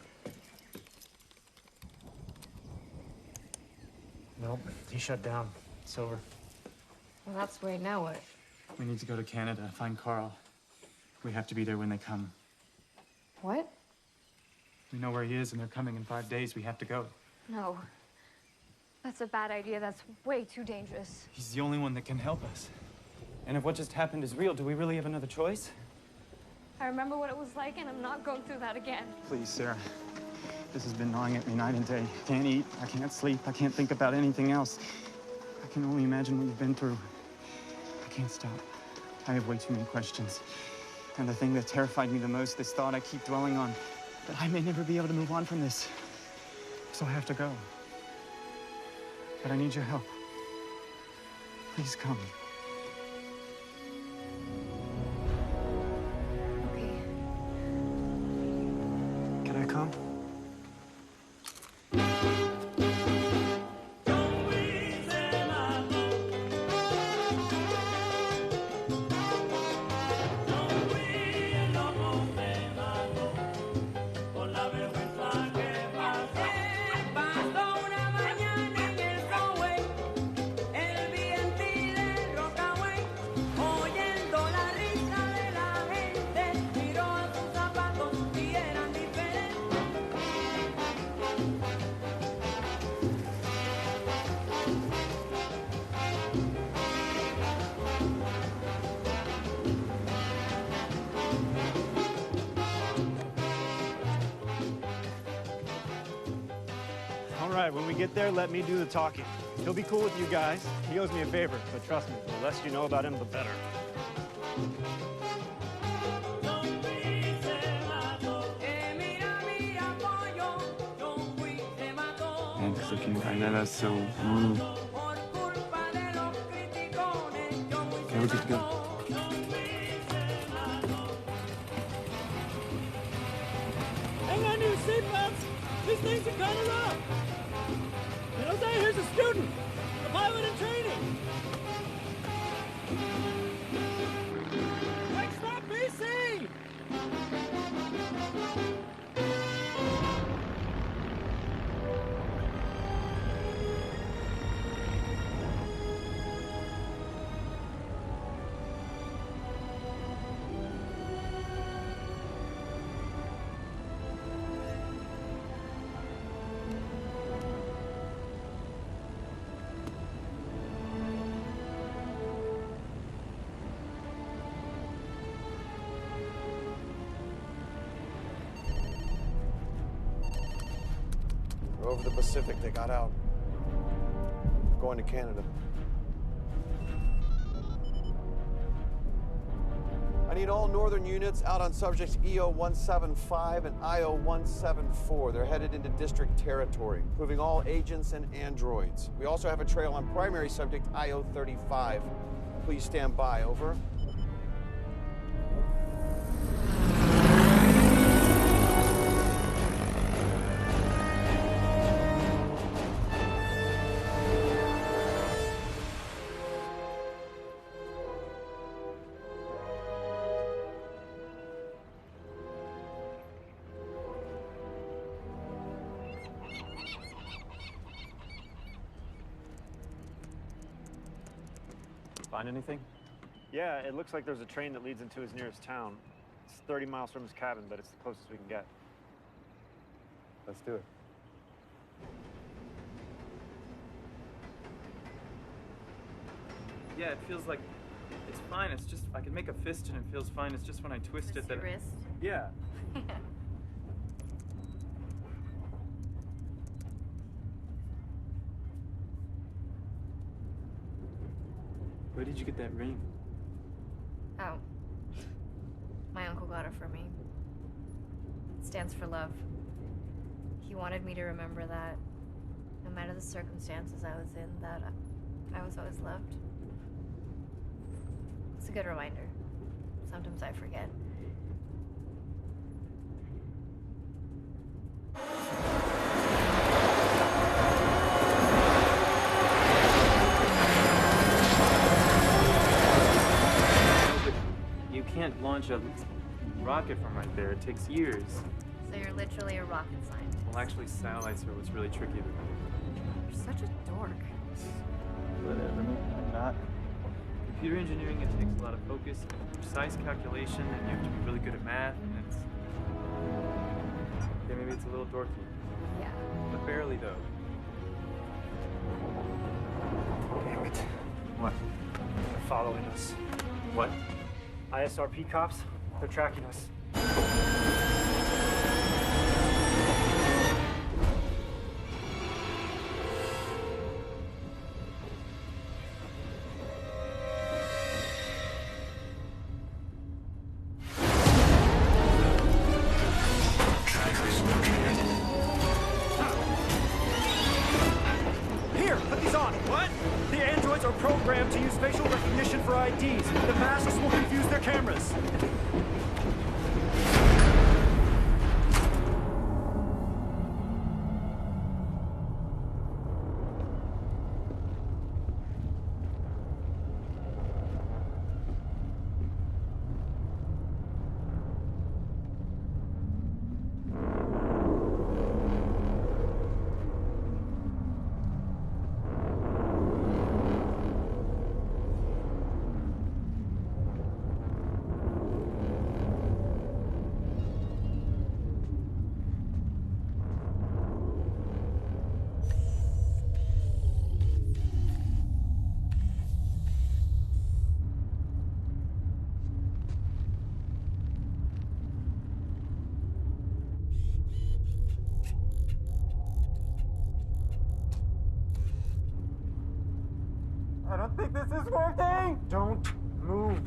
Speaker 14: Nope, he shut down. It's over.
Speaker 5: Well, that's great. Now what?
Speaker 4: We need to go to Canada, find Carl. We have to be there when they come.
Speaker 5: What?
Speaker 4: We know where he is, and they're coming in 5 days. We have to go.
Speaker 5: No. That's a bad idea. That's way too dangerous.
Speaker 4: He's the only one that can help us. And if what just happened is real, do we really have another choice?
Speaker 5: I remember what it was like, and I'm not going through that again.
Speaker 4: Please, Sarah. This has been gnawing at me night and day. I can't eat, I can't sleep, I can't think about anything else. I can only imagine what you've been through. I can't stop. I have way too many questions. And the thing that terrified me the most, this thought I keep dwelling on, that I may never be able to move on from this. So I have to go. But I need your help. Please come.
Speaker 14: Can I come? All right, when we get there, let me do the talking. He'll be cool with you guys. He owes me a favor, but trust me, the less you know about him, the better.
Speaker 4: Thanks, looking right at us, so rude. Okay, we're good to go.
Speaker 20: Hang on to your seatbelts. These things are kind of rough. You know, say, here's a student, a pilot in training. Next stop, BC.
Speaker 9: over the Pacific. They got out. Going to Canada. I need all northern units out on subjects EO-175 and IO-174. They're headed into district territory, moving all agents and androids. We also have a trail on primary subject IO-35. Please stand by. Over.
Speaker 14: Find anything? Yeah, it looks like there's a train that leads into his nearest town. It's 30 miles from his cabin, but it's the closest we can get. Let's do it.
Speaker 4: Yeah, it feels like it's fine. It's just I can make a fist and it feels fine. It's just when I twist it that.
Speaker 5: Your wrist?
Speaker 4: Yeah. Where did you get that ring?
Speaker 5: Oh. My uncle got it for me. It stands for love. He wanted me to remember that, no matter the circumstances I was in, that I was always loved. It's a good reminder. Sometimes I forget.
Speaker 4: You can't launch a rocket from right there. It takes years.
Speaker 5: So you're literally a rocket scientist.
Speaker 4: Well, actually, satellites are what's really tricky about it.
Speaker 5: You're such a dork.
Speaker 4: Whatever, I'm not. Computer engineering, it takes a lot of focus and precise calculation, and you have to be really good at math, and it's... Okay, maybe it's a little dorky.
Speaker 5: Yeah.
Speaker 4: But barely, though.
Speaker 14: Damn it.
Speaker 4: What?
Speaker 14: They're following us.
Speaker 4: What?
Speaker 14: ISRP cops? They're tracking us. Here, put these on. What? The androids are programmed to use facial recognition for IDs. The masks will confuse their cameras.
Speaker 20: I don't think this is working!
Speaker 14: Don't move.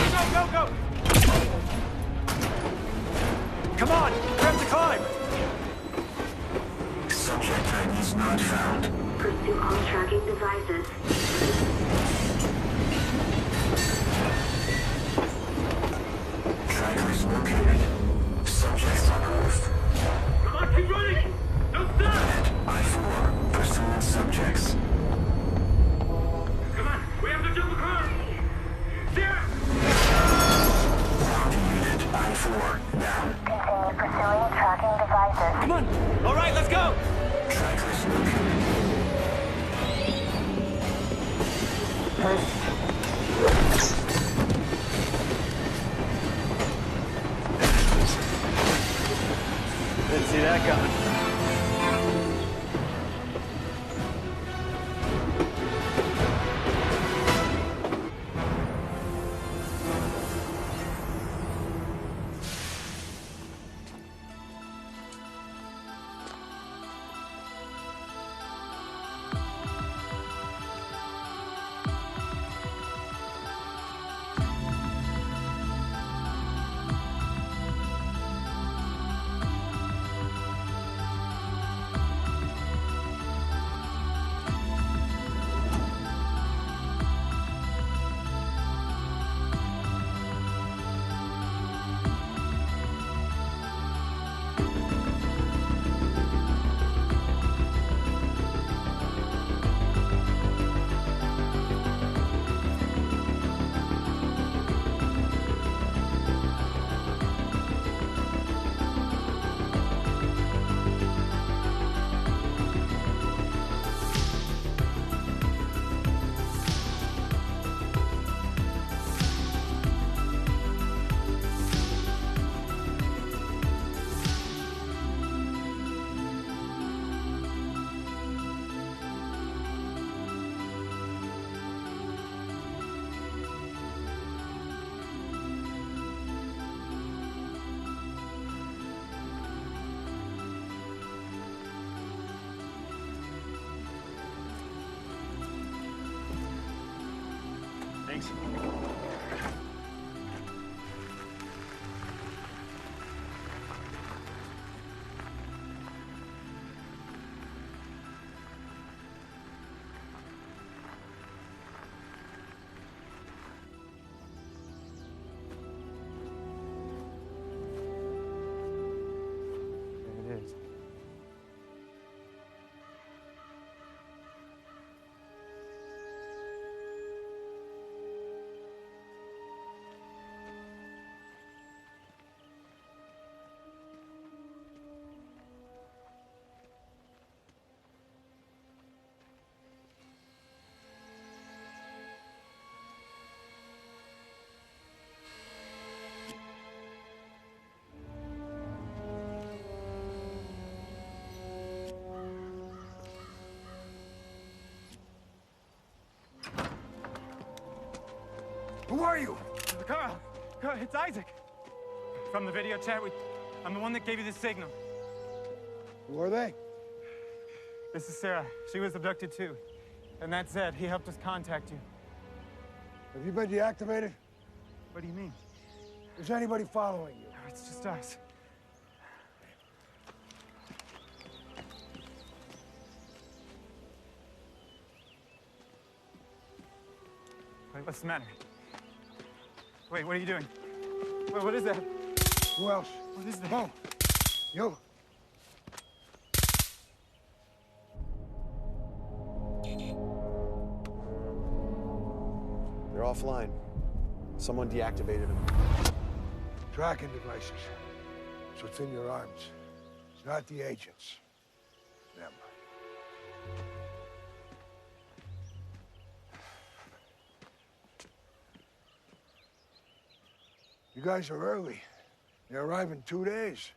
Speaker 20: Go, go, go!
Speaker 14: Come on, grab the climb!
Speaker 3: Subject IDs not found.
Speaker 24: Pursue all tracking devices.
Speaker 3: Trackers located. Subjects on Earth.
Speaker 20: Come on, keep running! Don't stop!
Speaker 3: I-4, pursuing subjects.
Speaker 20: Come on, we have to jump across! There!
Speaker 3: Ground unit, I-4, down.
Speaker 24: Continue pursuing tracking devices.
Speaker 20: Come on! All right, let's go!
Speaker 3: Trackers located.
Speaker 14: Didn't see that coming. Thanks. There it is.
Speaker 19: Who are you?
Speaker 14: Carl, it's Isaac. From the video chat, I'm the one that gave you the signal.
Speaker 19: Who are they?
Speaker 14: This is Sarah. She was abducted too. And that's Zed. He helped us contact you.
Speaker 19: Have you been deactivated?
Speaker 14: What do you mean?
Speaker 19: Is anybody following you?
Speaker 14: It's just us. Wait, what's the matter? Wait, what are you doing? Wait, what is that?
Speaker 19: Who else?
Speaker 14: What is that?
Speaker 19: Come on. You.
Speaker 9: They're offline. Someone deactivated them.
Speaker 19: Tracking devices. So it's in your arms. It's not the agents. Them. You guys are early. They arrive in 2 days.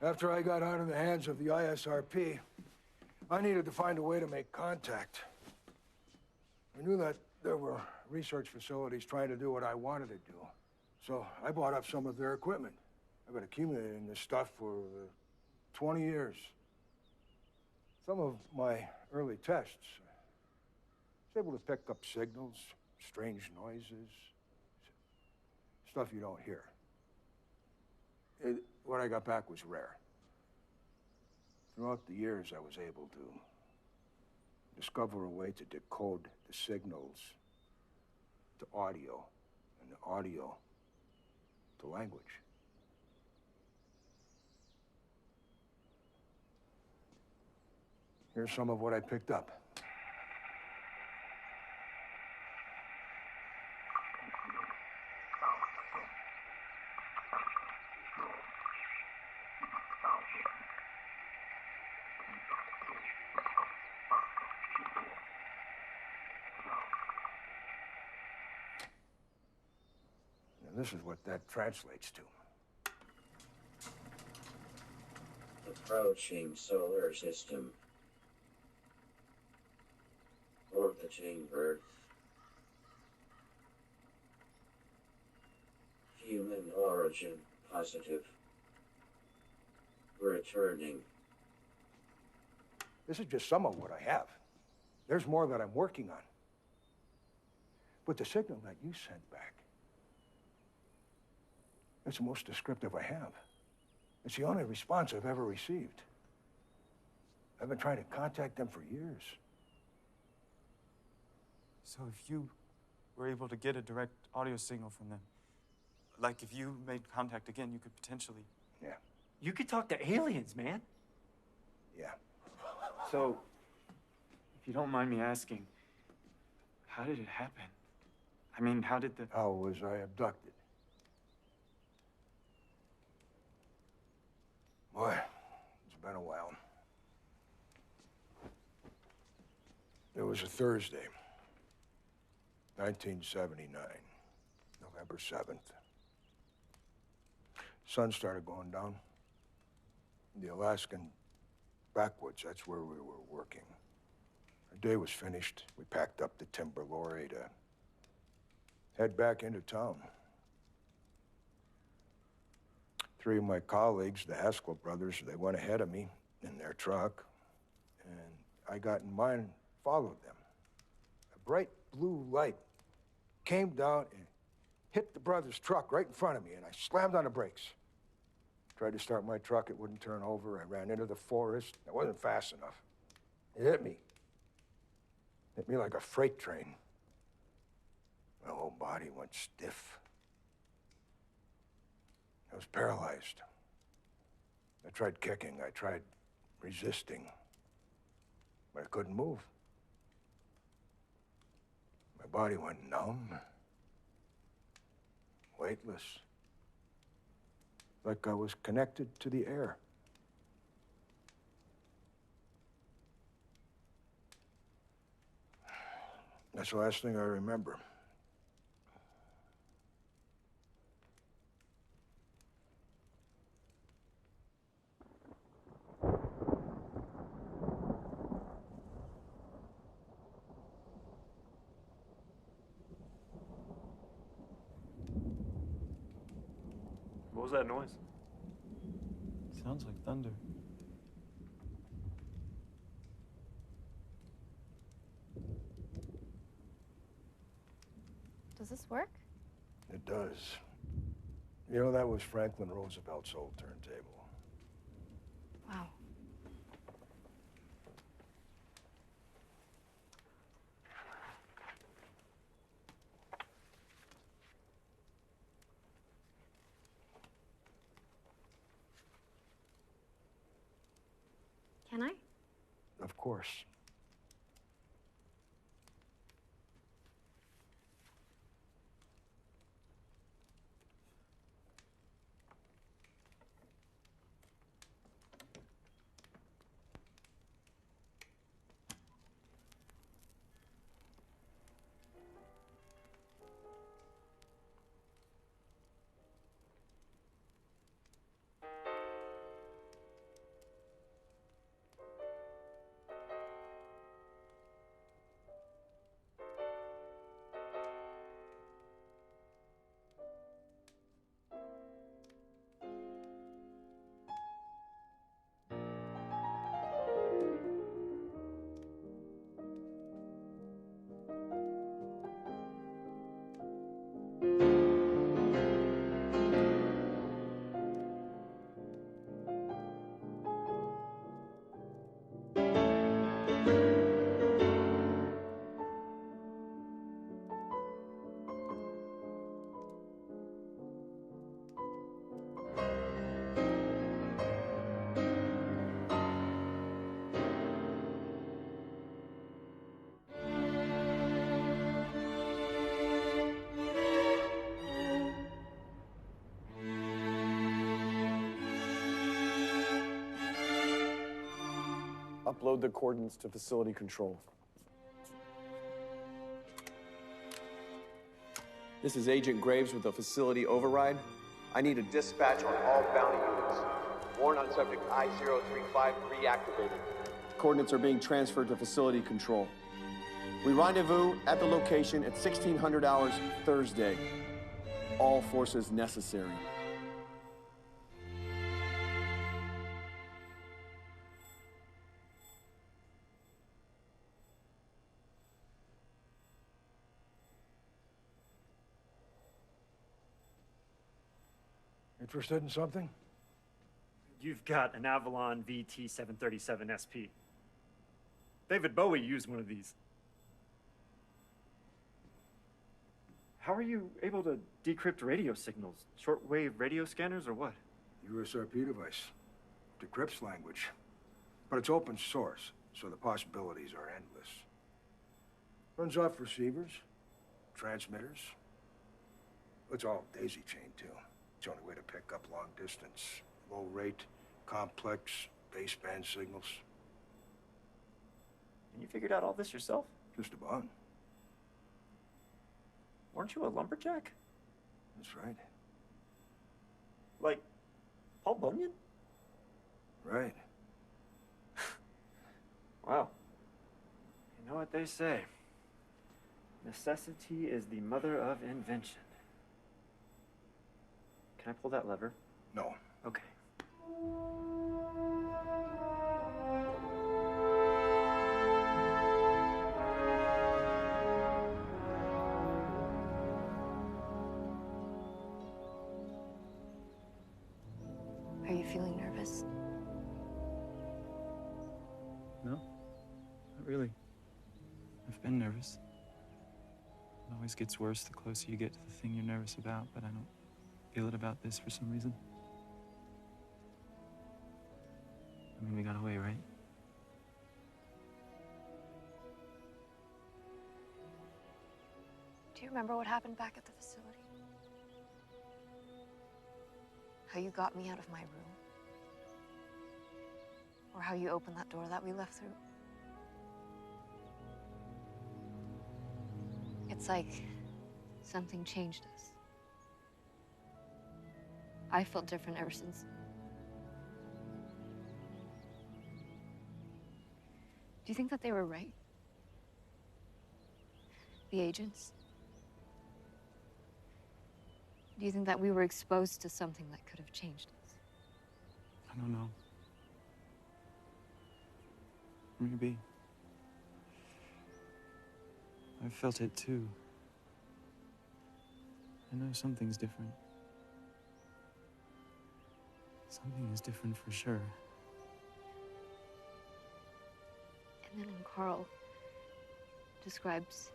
Speaker 19: After I got out of the hands of the ISRP, I needed to find a way to make contact. I knew that there were research facilities trying to do what I wanted to do. So I bought up some of their equipment. I've been accumulating this stuff for 20 years. Some of my early tests, I was able to pick up signals, strange noises, stuff you don't hear. What I got back was rare. Throughout the years, I was able to discover a way to decode the signals to audio, and the audio to language. Here's some of what I picked up. And this is what that translates to.
Speaker 18: Approaching solar system. Orbiting Earth. Human origin positive. Returning.
Speaker 19: This is just some of what I have. There's more that I'm working on. But the signal that you sent back, it's the most descriptive I have. It's the only response I've ever received. I've been trying to contact them for years.
Speaker 14: So if you were able to get a direct audio signal from them, like if you made contact again, you could potentially...
Speaker 19: Yeah.
Speaker 20: You could talk to aliens, man.
Speaker 19: Yeah.
Speaker 14: So, if you don't mind me asking, how did it happen? I mean, how did the...
Speaker 19: How was I abducted? Boy, it's been a while. It was a Thursday, 1979, November 7th. Sun started going down. The Alaskan backwoods, that's where we were working. Our day was finished. We packed up the timber lorry to head back into town. Three of my colleagues, the Haskell brothers, they went ahead of me in their truck, and I got in mine and followed them. A bright blue light came down and hit the brothers' truck right in front of me, and I slammed on the brakes. Tried to start my truck, it wouldn't turn over. I ran into the forest. I wasn't fast enough. It hit me. Hit me like a freight train. My whole body went stiff. I was paralyzed. I tried kicking, I tried resisting, but I couldn't move. My body went numb, weightless, like I was connected to the air. That's the last thing I remember.
Speaker 14: What was that noise?
Speaker 4: Sounds like thunder.
Speaker 5: Does this work?
Speaker 19: It does. You know, that was Franklin Roosevelt's old turntable.
Speaker 5: Wow. Can I?
Speaker 19: Of course.
Speaker 12: Upload the coordinates to facility control. This is Agent Graves with the facility override. I need a dispatch on all bounty units. Warrant on subject I-035 reactivated. Coordinates are being transferred to facility control. We rendezvous at the location at 1600 hours Thursday. All forces necessary.
Speaker 19: Interested in something?
Speaker 14: You've got an Avalon VT-737 SP. David Bowie used one of these. How are you able to decrypt radio signals? Shortwave radio scanners or what?
Speaker 19: USRP device. Decrypts language. But it's open source, so the possibilities are endless. Runs off receivers, transmitters. It's all daisy-chained, too. It's the only way to pick up long distance, low rate, complex, baseband signals.
Speaker 14: And you figured out all this yourself?
Speaker 19: Just about.
Speaker 14: Weren't you a lumberjack?
Speaker 19: That's right.
Speaker 14: Like Paul Bunyan?
Speaker 19: Right.
Speaker 14: Wow. You know what they say. Necessity is the mother of invention. Can I pull that lever?
Speaker 19: No.
Speaker 4: Okay.
Speaker 5: Are you feeling nervous?
Speaker 4: No, not really. I've been nervous. It always gets worse the closer you get to the thing you're nervous about, but I don't feel it about this for some reason. I mean, we got away, right?
Speaker 5: Do you remember what happened back at the facility? How you got me out of my room? Or how you opened that door that we left through? It's like something changed us. I felt different ever since. Do you think that they were right? The agents? Do you think that we were exposed to something that could have changed us?
Speaker 4: I don't know. Maybe. I've felt it too. I know something's different. Something is different for sure.
Speaker 5: And then when Carl describes,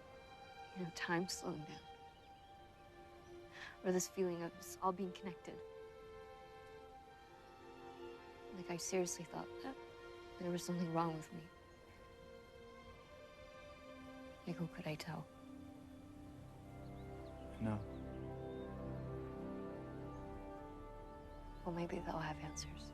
Speaker 5: time slowing down. Or this feeling of us all being connected. Like I seriously thought that there was something wrong with me. Like who could I tell?
Speaker 4: No.
Speaker 5: Well, maybe they'll have answers.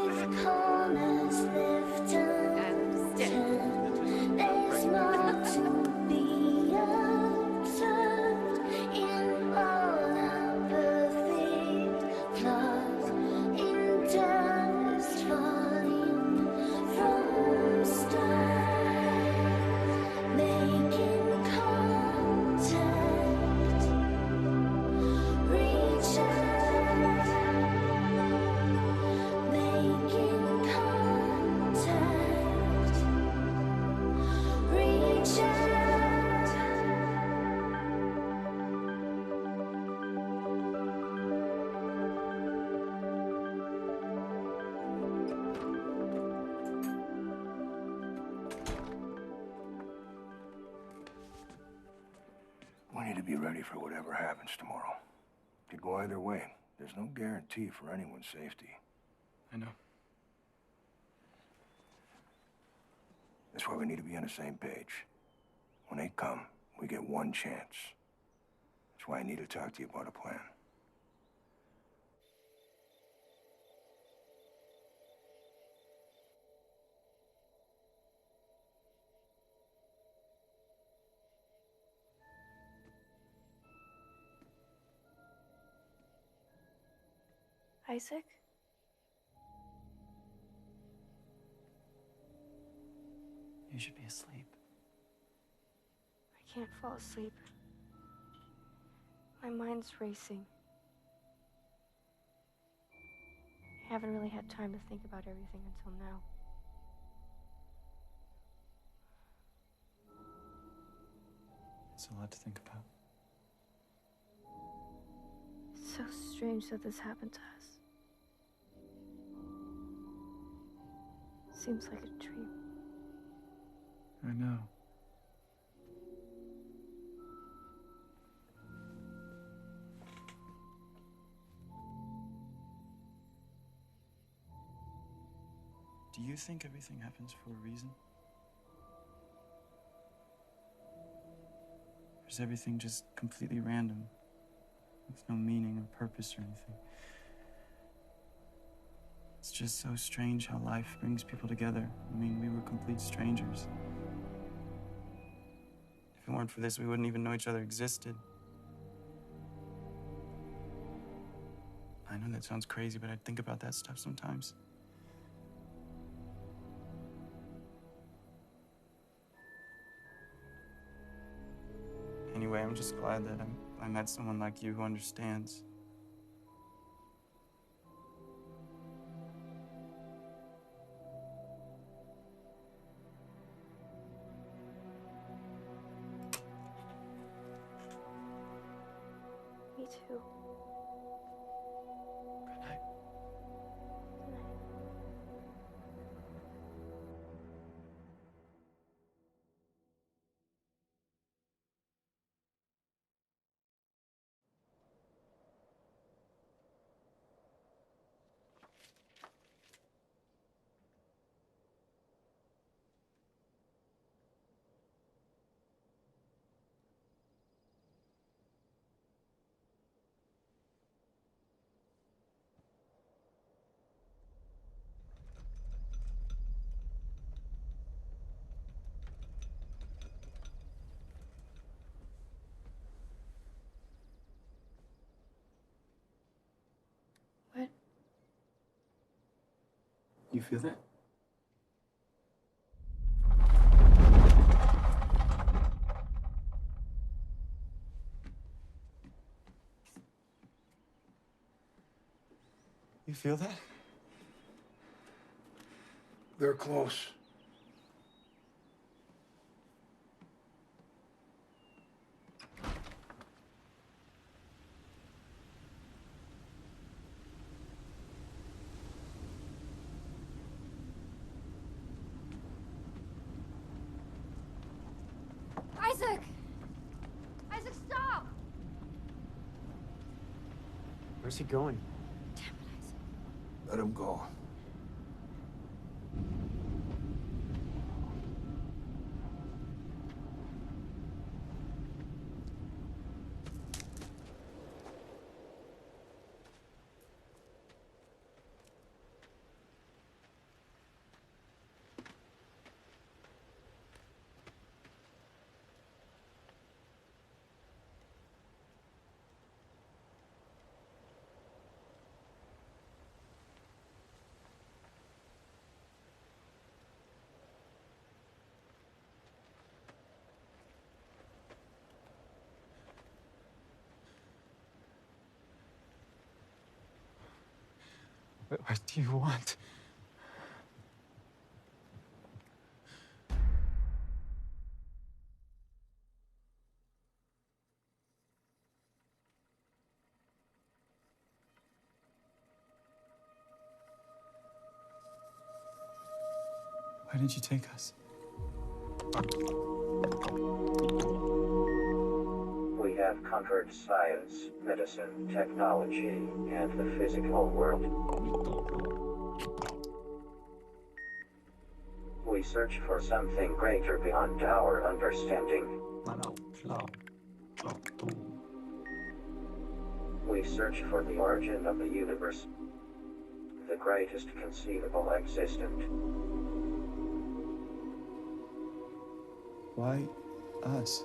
Speaker 1: With corners lifted, there's more to be observed in all our perfect flaws, in dust falling from stars, making contact, reach out. Making contact, reach out.
Speaker 19: We need to be ready for whatever happens tomorrow. Could go either way. There's no guarantee for anyone's safety.
Speaker 4: I know.
Speaker 19: That's why we need to be on the same page. When they come, we get one chance. That's why I need to talk to you about a plan.
Speaker 5: Isaac?
Speaker 4: You should be asleep.
Speaker 5: I can't fall asleep. My mind's racing. I haven't really had time to think about everything until now.
Speaker 4: It's a lot to think about.
Speaker 5: It's so strange that this happened to us. Seems like a dream.
Speaker 4: I know. Do you think everything happens for a reason? Or is everything just completely random, with no meaning or purpose or anything? It's just so strange how life brings people together. I mean, we were complete strangers. If it weren't for this, we wouldn't even know each other existed. I know that sounds crazy, but I think about that stuff sometimes. Anyway, I'm just glad that I met someone like you who understands.
Speaker 5: Me too.
Speaker 4: Good night.
Speaker 5: What?
Speaker 4: You feel that? You feel that?
Speaker 19: They're close.
Speaker 5: Isaac! Isaac, stop!
Speaker 15: Where's he going?
Speaker 19: Let him go.
Speaker 4: What do you want? Why did you take us?
Speaker 18: We have conquered science, medicine, technology, and the physical world. We search for something greater beyond our understanding. We search for the origin of the universe, the greatest conceivable existent.
Speaker 4: Why us?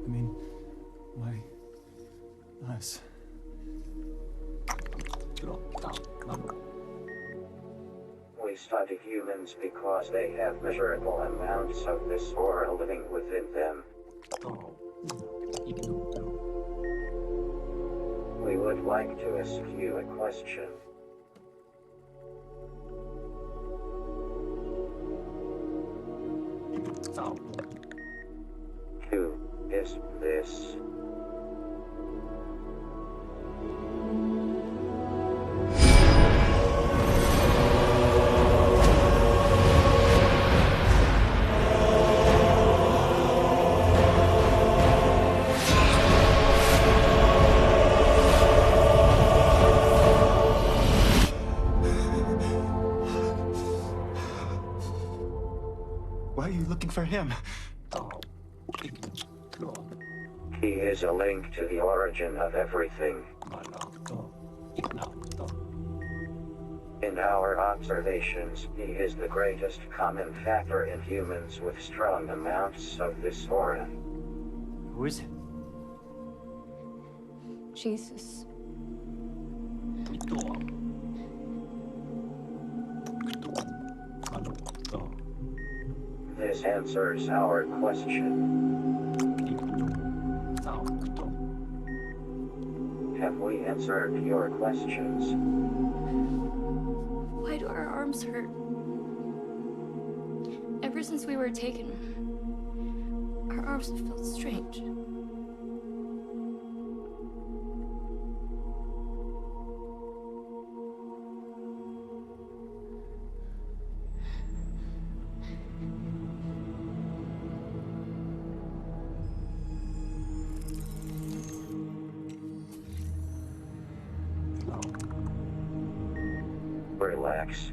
Speaker 4: I mean, why us?
Speaker 18: We study humans because they have measurable amounts of this aura living within them. We would like to ask you a question. Who is this?
Speaker 4: Why are you looking for him?
Speaker 18: He is a link to the origin of everything. In our observations, he is the greatest common factor in humans with strong amounts of this aura.
Speaker 15: Who is it?
Speaker 5: Jesus.
Speaker 18: This answers our question. Have we answered your questions?
Speaker 5: Why do our arms hurt? Ever since we were taken, our arms have felt strange.
Speaker 18: Relax.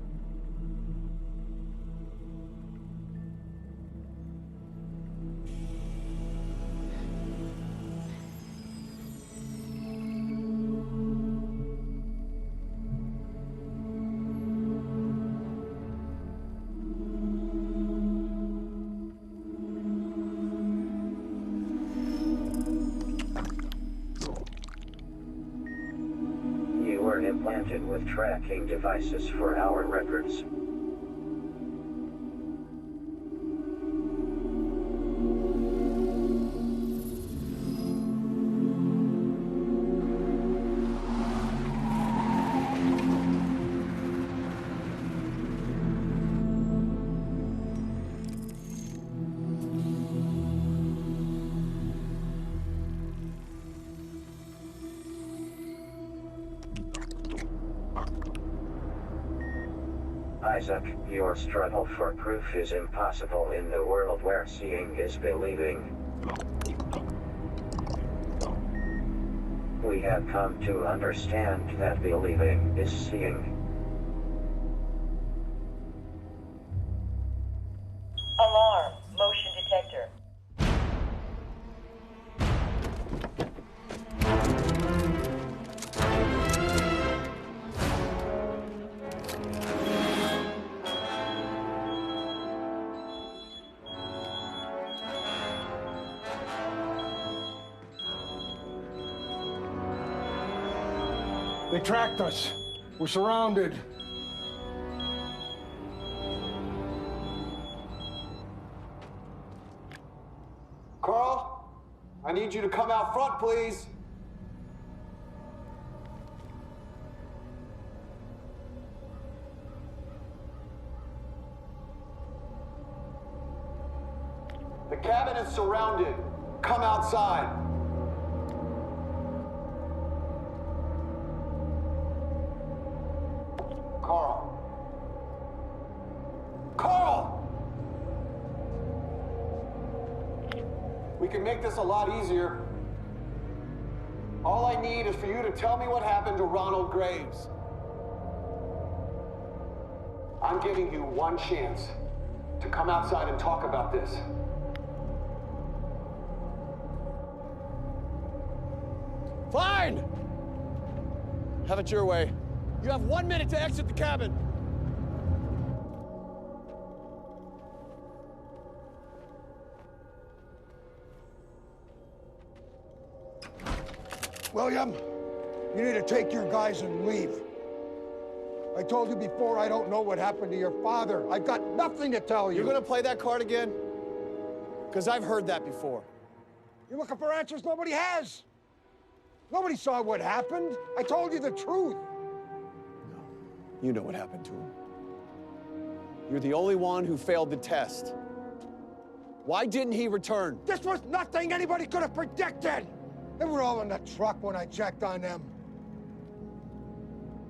Speaker 18: You were implanted with tracking devices for our records. Isaac, your struggle for proof is impossible in the world where seeing is believing. We have come to understand that believing is seeing.
Speaker 6: Alarm. Motion detector.
Speaker 19: They tracked us. We're surrounded.
Speaker 12: Carl, I need you to come out front, please. The cabin is surrounded. Come outside. Carl. Carl! We can make this a lot easier. All I need is for you to tell me what happened to Ronald Graves. I'm giving you one chance to come outside and talk about this. Fine! Have it your way. You have 1 minute to exit the cabin.
Speaker 19: William, you need to take your guys and leave. I told you before, I don't know what happened to your father. I've got nothing to tell you.
Speaker 12: You're gonna play that card again? Because I've heard that before.
Speaker 19: You're looking for answers nobody has. Nobody saw what happened. I told you the truth.
Speaker 12: You know what happened to him. You're the only one who failed the test. Why didn't he return?
Speaker 19: This was nothing anybody could have predicted. They were all in the truck when I checked on them.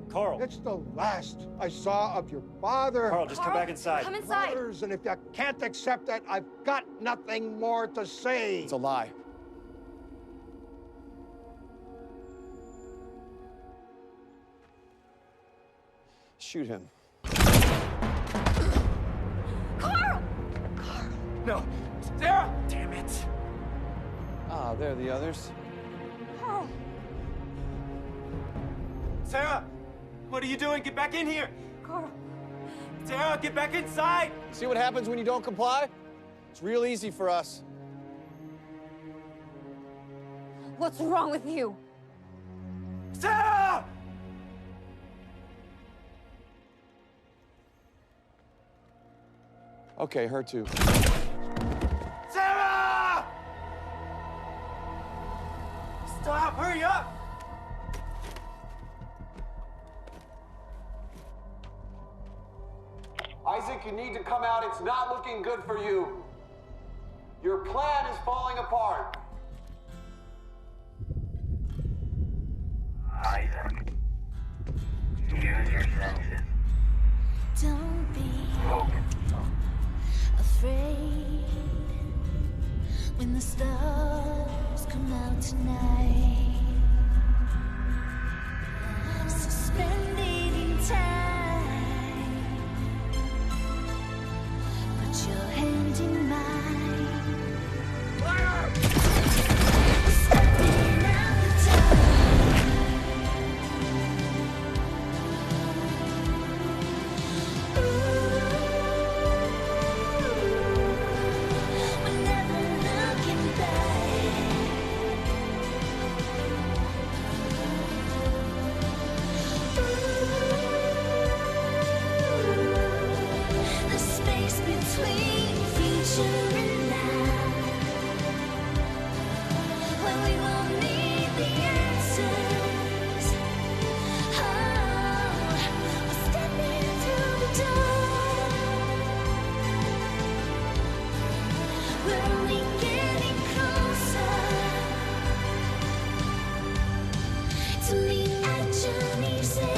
Speaker 14: Carl.
Speaker 19: It's the last I saw of your father.
Speaker 14: Carl, just come back inside.
Speaker 5: Come inside.
Speaker 19: Brothers, and if you can't accept that, I've got nothing more to say.
Speaker 12: It's a lie. Shoot him.
Speaker 5: Carl!
Speaker 14: No. Sarah! Damn it.
Speaker 12: Ah, there are the others.
Speaker 5: Carl!
Speaker 14: Sarah! What are you doing? Get back in here!
Speaker 5: Carl!
Speaker 14: Sarah, get back inside!
Speaker 12: See what happens when you don't comply? It's real easy for us.
Speaker 5: What's wrong with you?
Speaker 9: Okay, her too.
Speaker 12: Sarah! Stop! Hurry up! Isaac, you need to come out. It's not looking good for you. Your plan is falling apart.
Speaker 18: Isaac, use your senses.
Speaker 1: Don't be afraid when the stars come out tonight. Suspended in time. Put your hand in mine. Stepping out the time. We're never looking back. The space between future and now, where we won't need the answers. Oh, we're stepping through the door. We're only getting closer to meet at journey's end.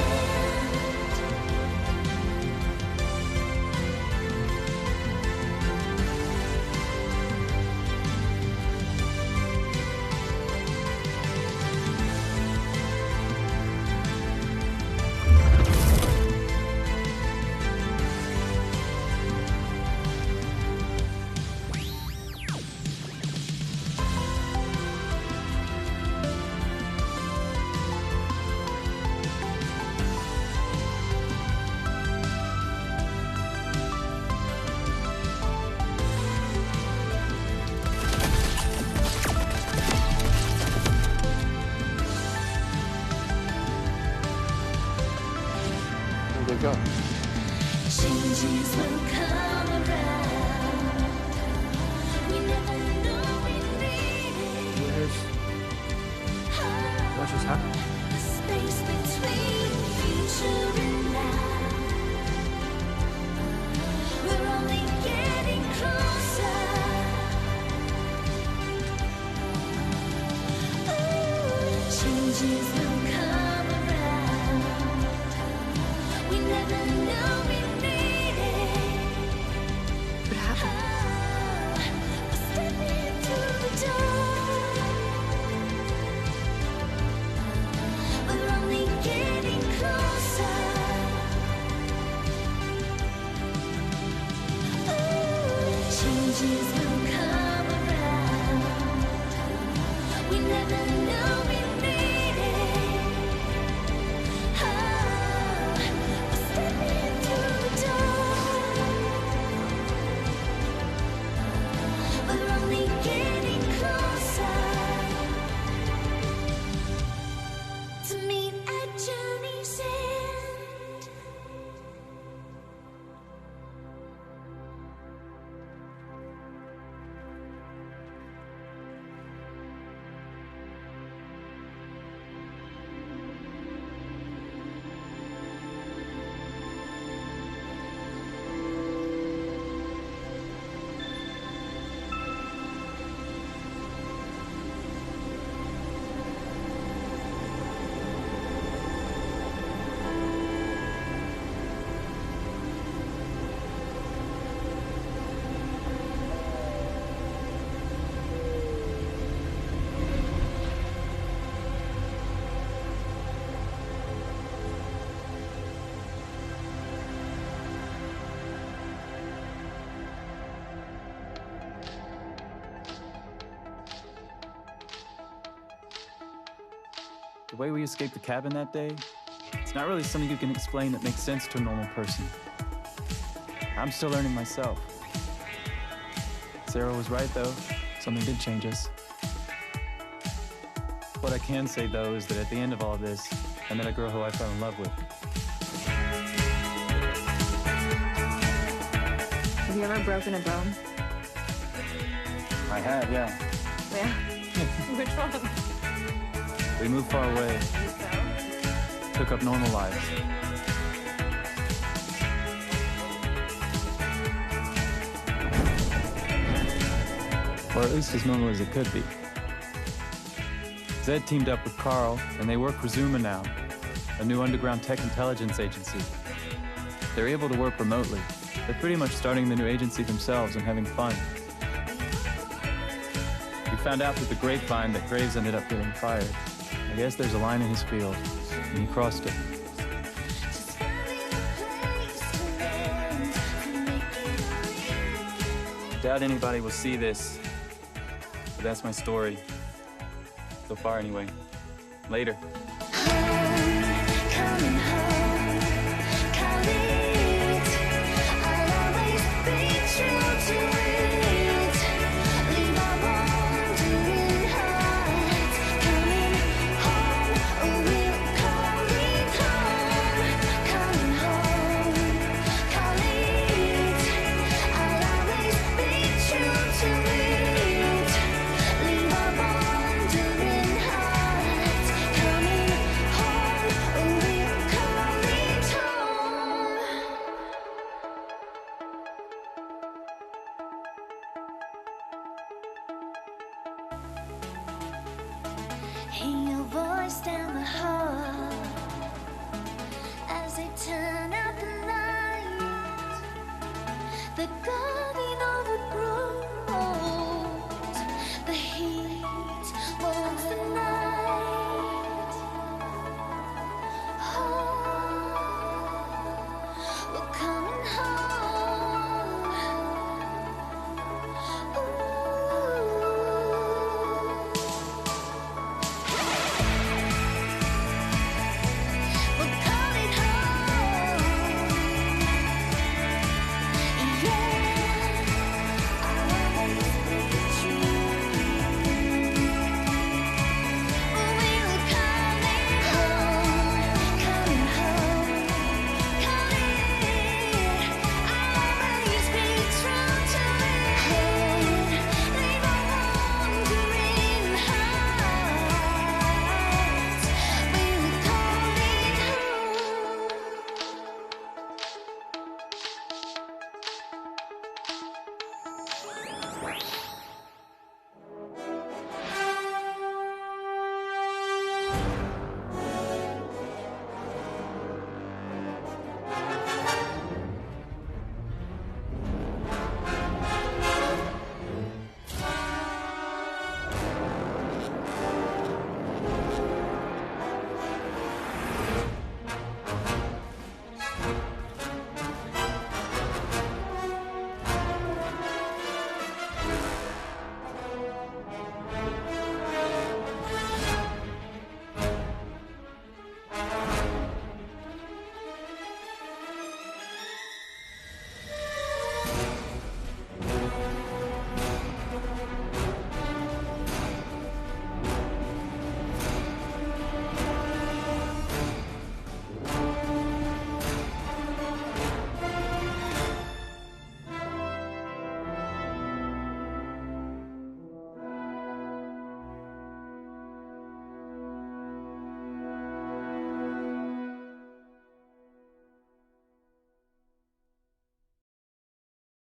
Speaker 9: Where'd they go?
Speaker 1: Changes will come around. We never know we need it.
Speaker 14: What just happened?
Speaker 1: The space between future and now. We're only getting closer. Ooh, changes will come around. We never know we need it. What happened? We're stepping through the door. We're only getting closer. Ooh, changes will come around. We never know we need it. Oh, we're stepping through the door. We're only getting closer to meet at journey's end.
Speaker 4: The way we escaped the cabin that day, it's not really something you can explain that makes sense to a normal person. I'm still learning myself. Sarah was right, though. Something did change us. What I can say, though, is that at the end of all of this, I met a girl who I fell in love with.
Speaker 5: Have you ever broken a bone?
Speaker 2: I have, yeah.
Speaker 5: Yeah. Which one?
Speaker 2: We moved far away. Took up normal lives. Or at least as normal as it could be. Zed teamed up with Carl, and they work for Zuma now, a new underground tech intelligence agency. They're able to work remotely. They're pretty much starting the new agency themselves and having fun. We found out through the grapevine that Graves ended up getting fired. I guess there's a line in his field, and he crossed it. I doubt anybody will see this, but that's my story. So far, anyway. Later.
Speaker 1: Hear your voice down the hall as they turn out the light. The golden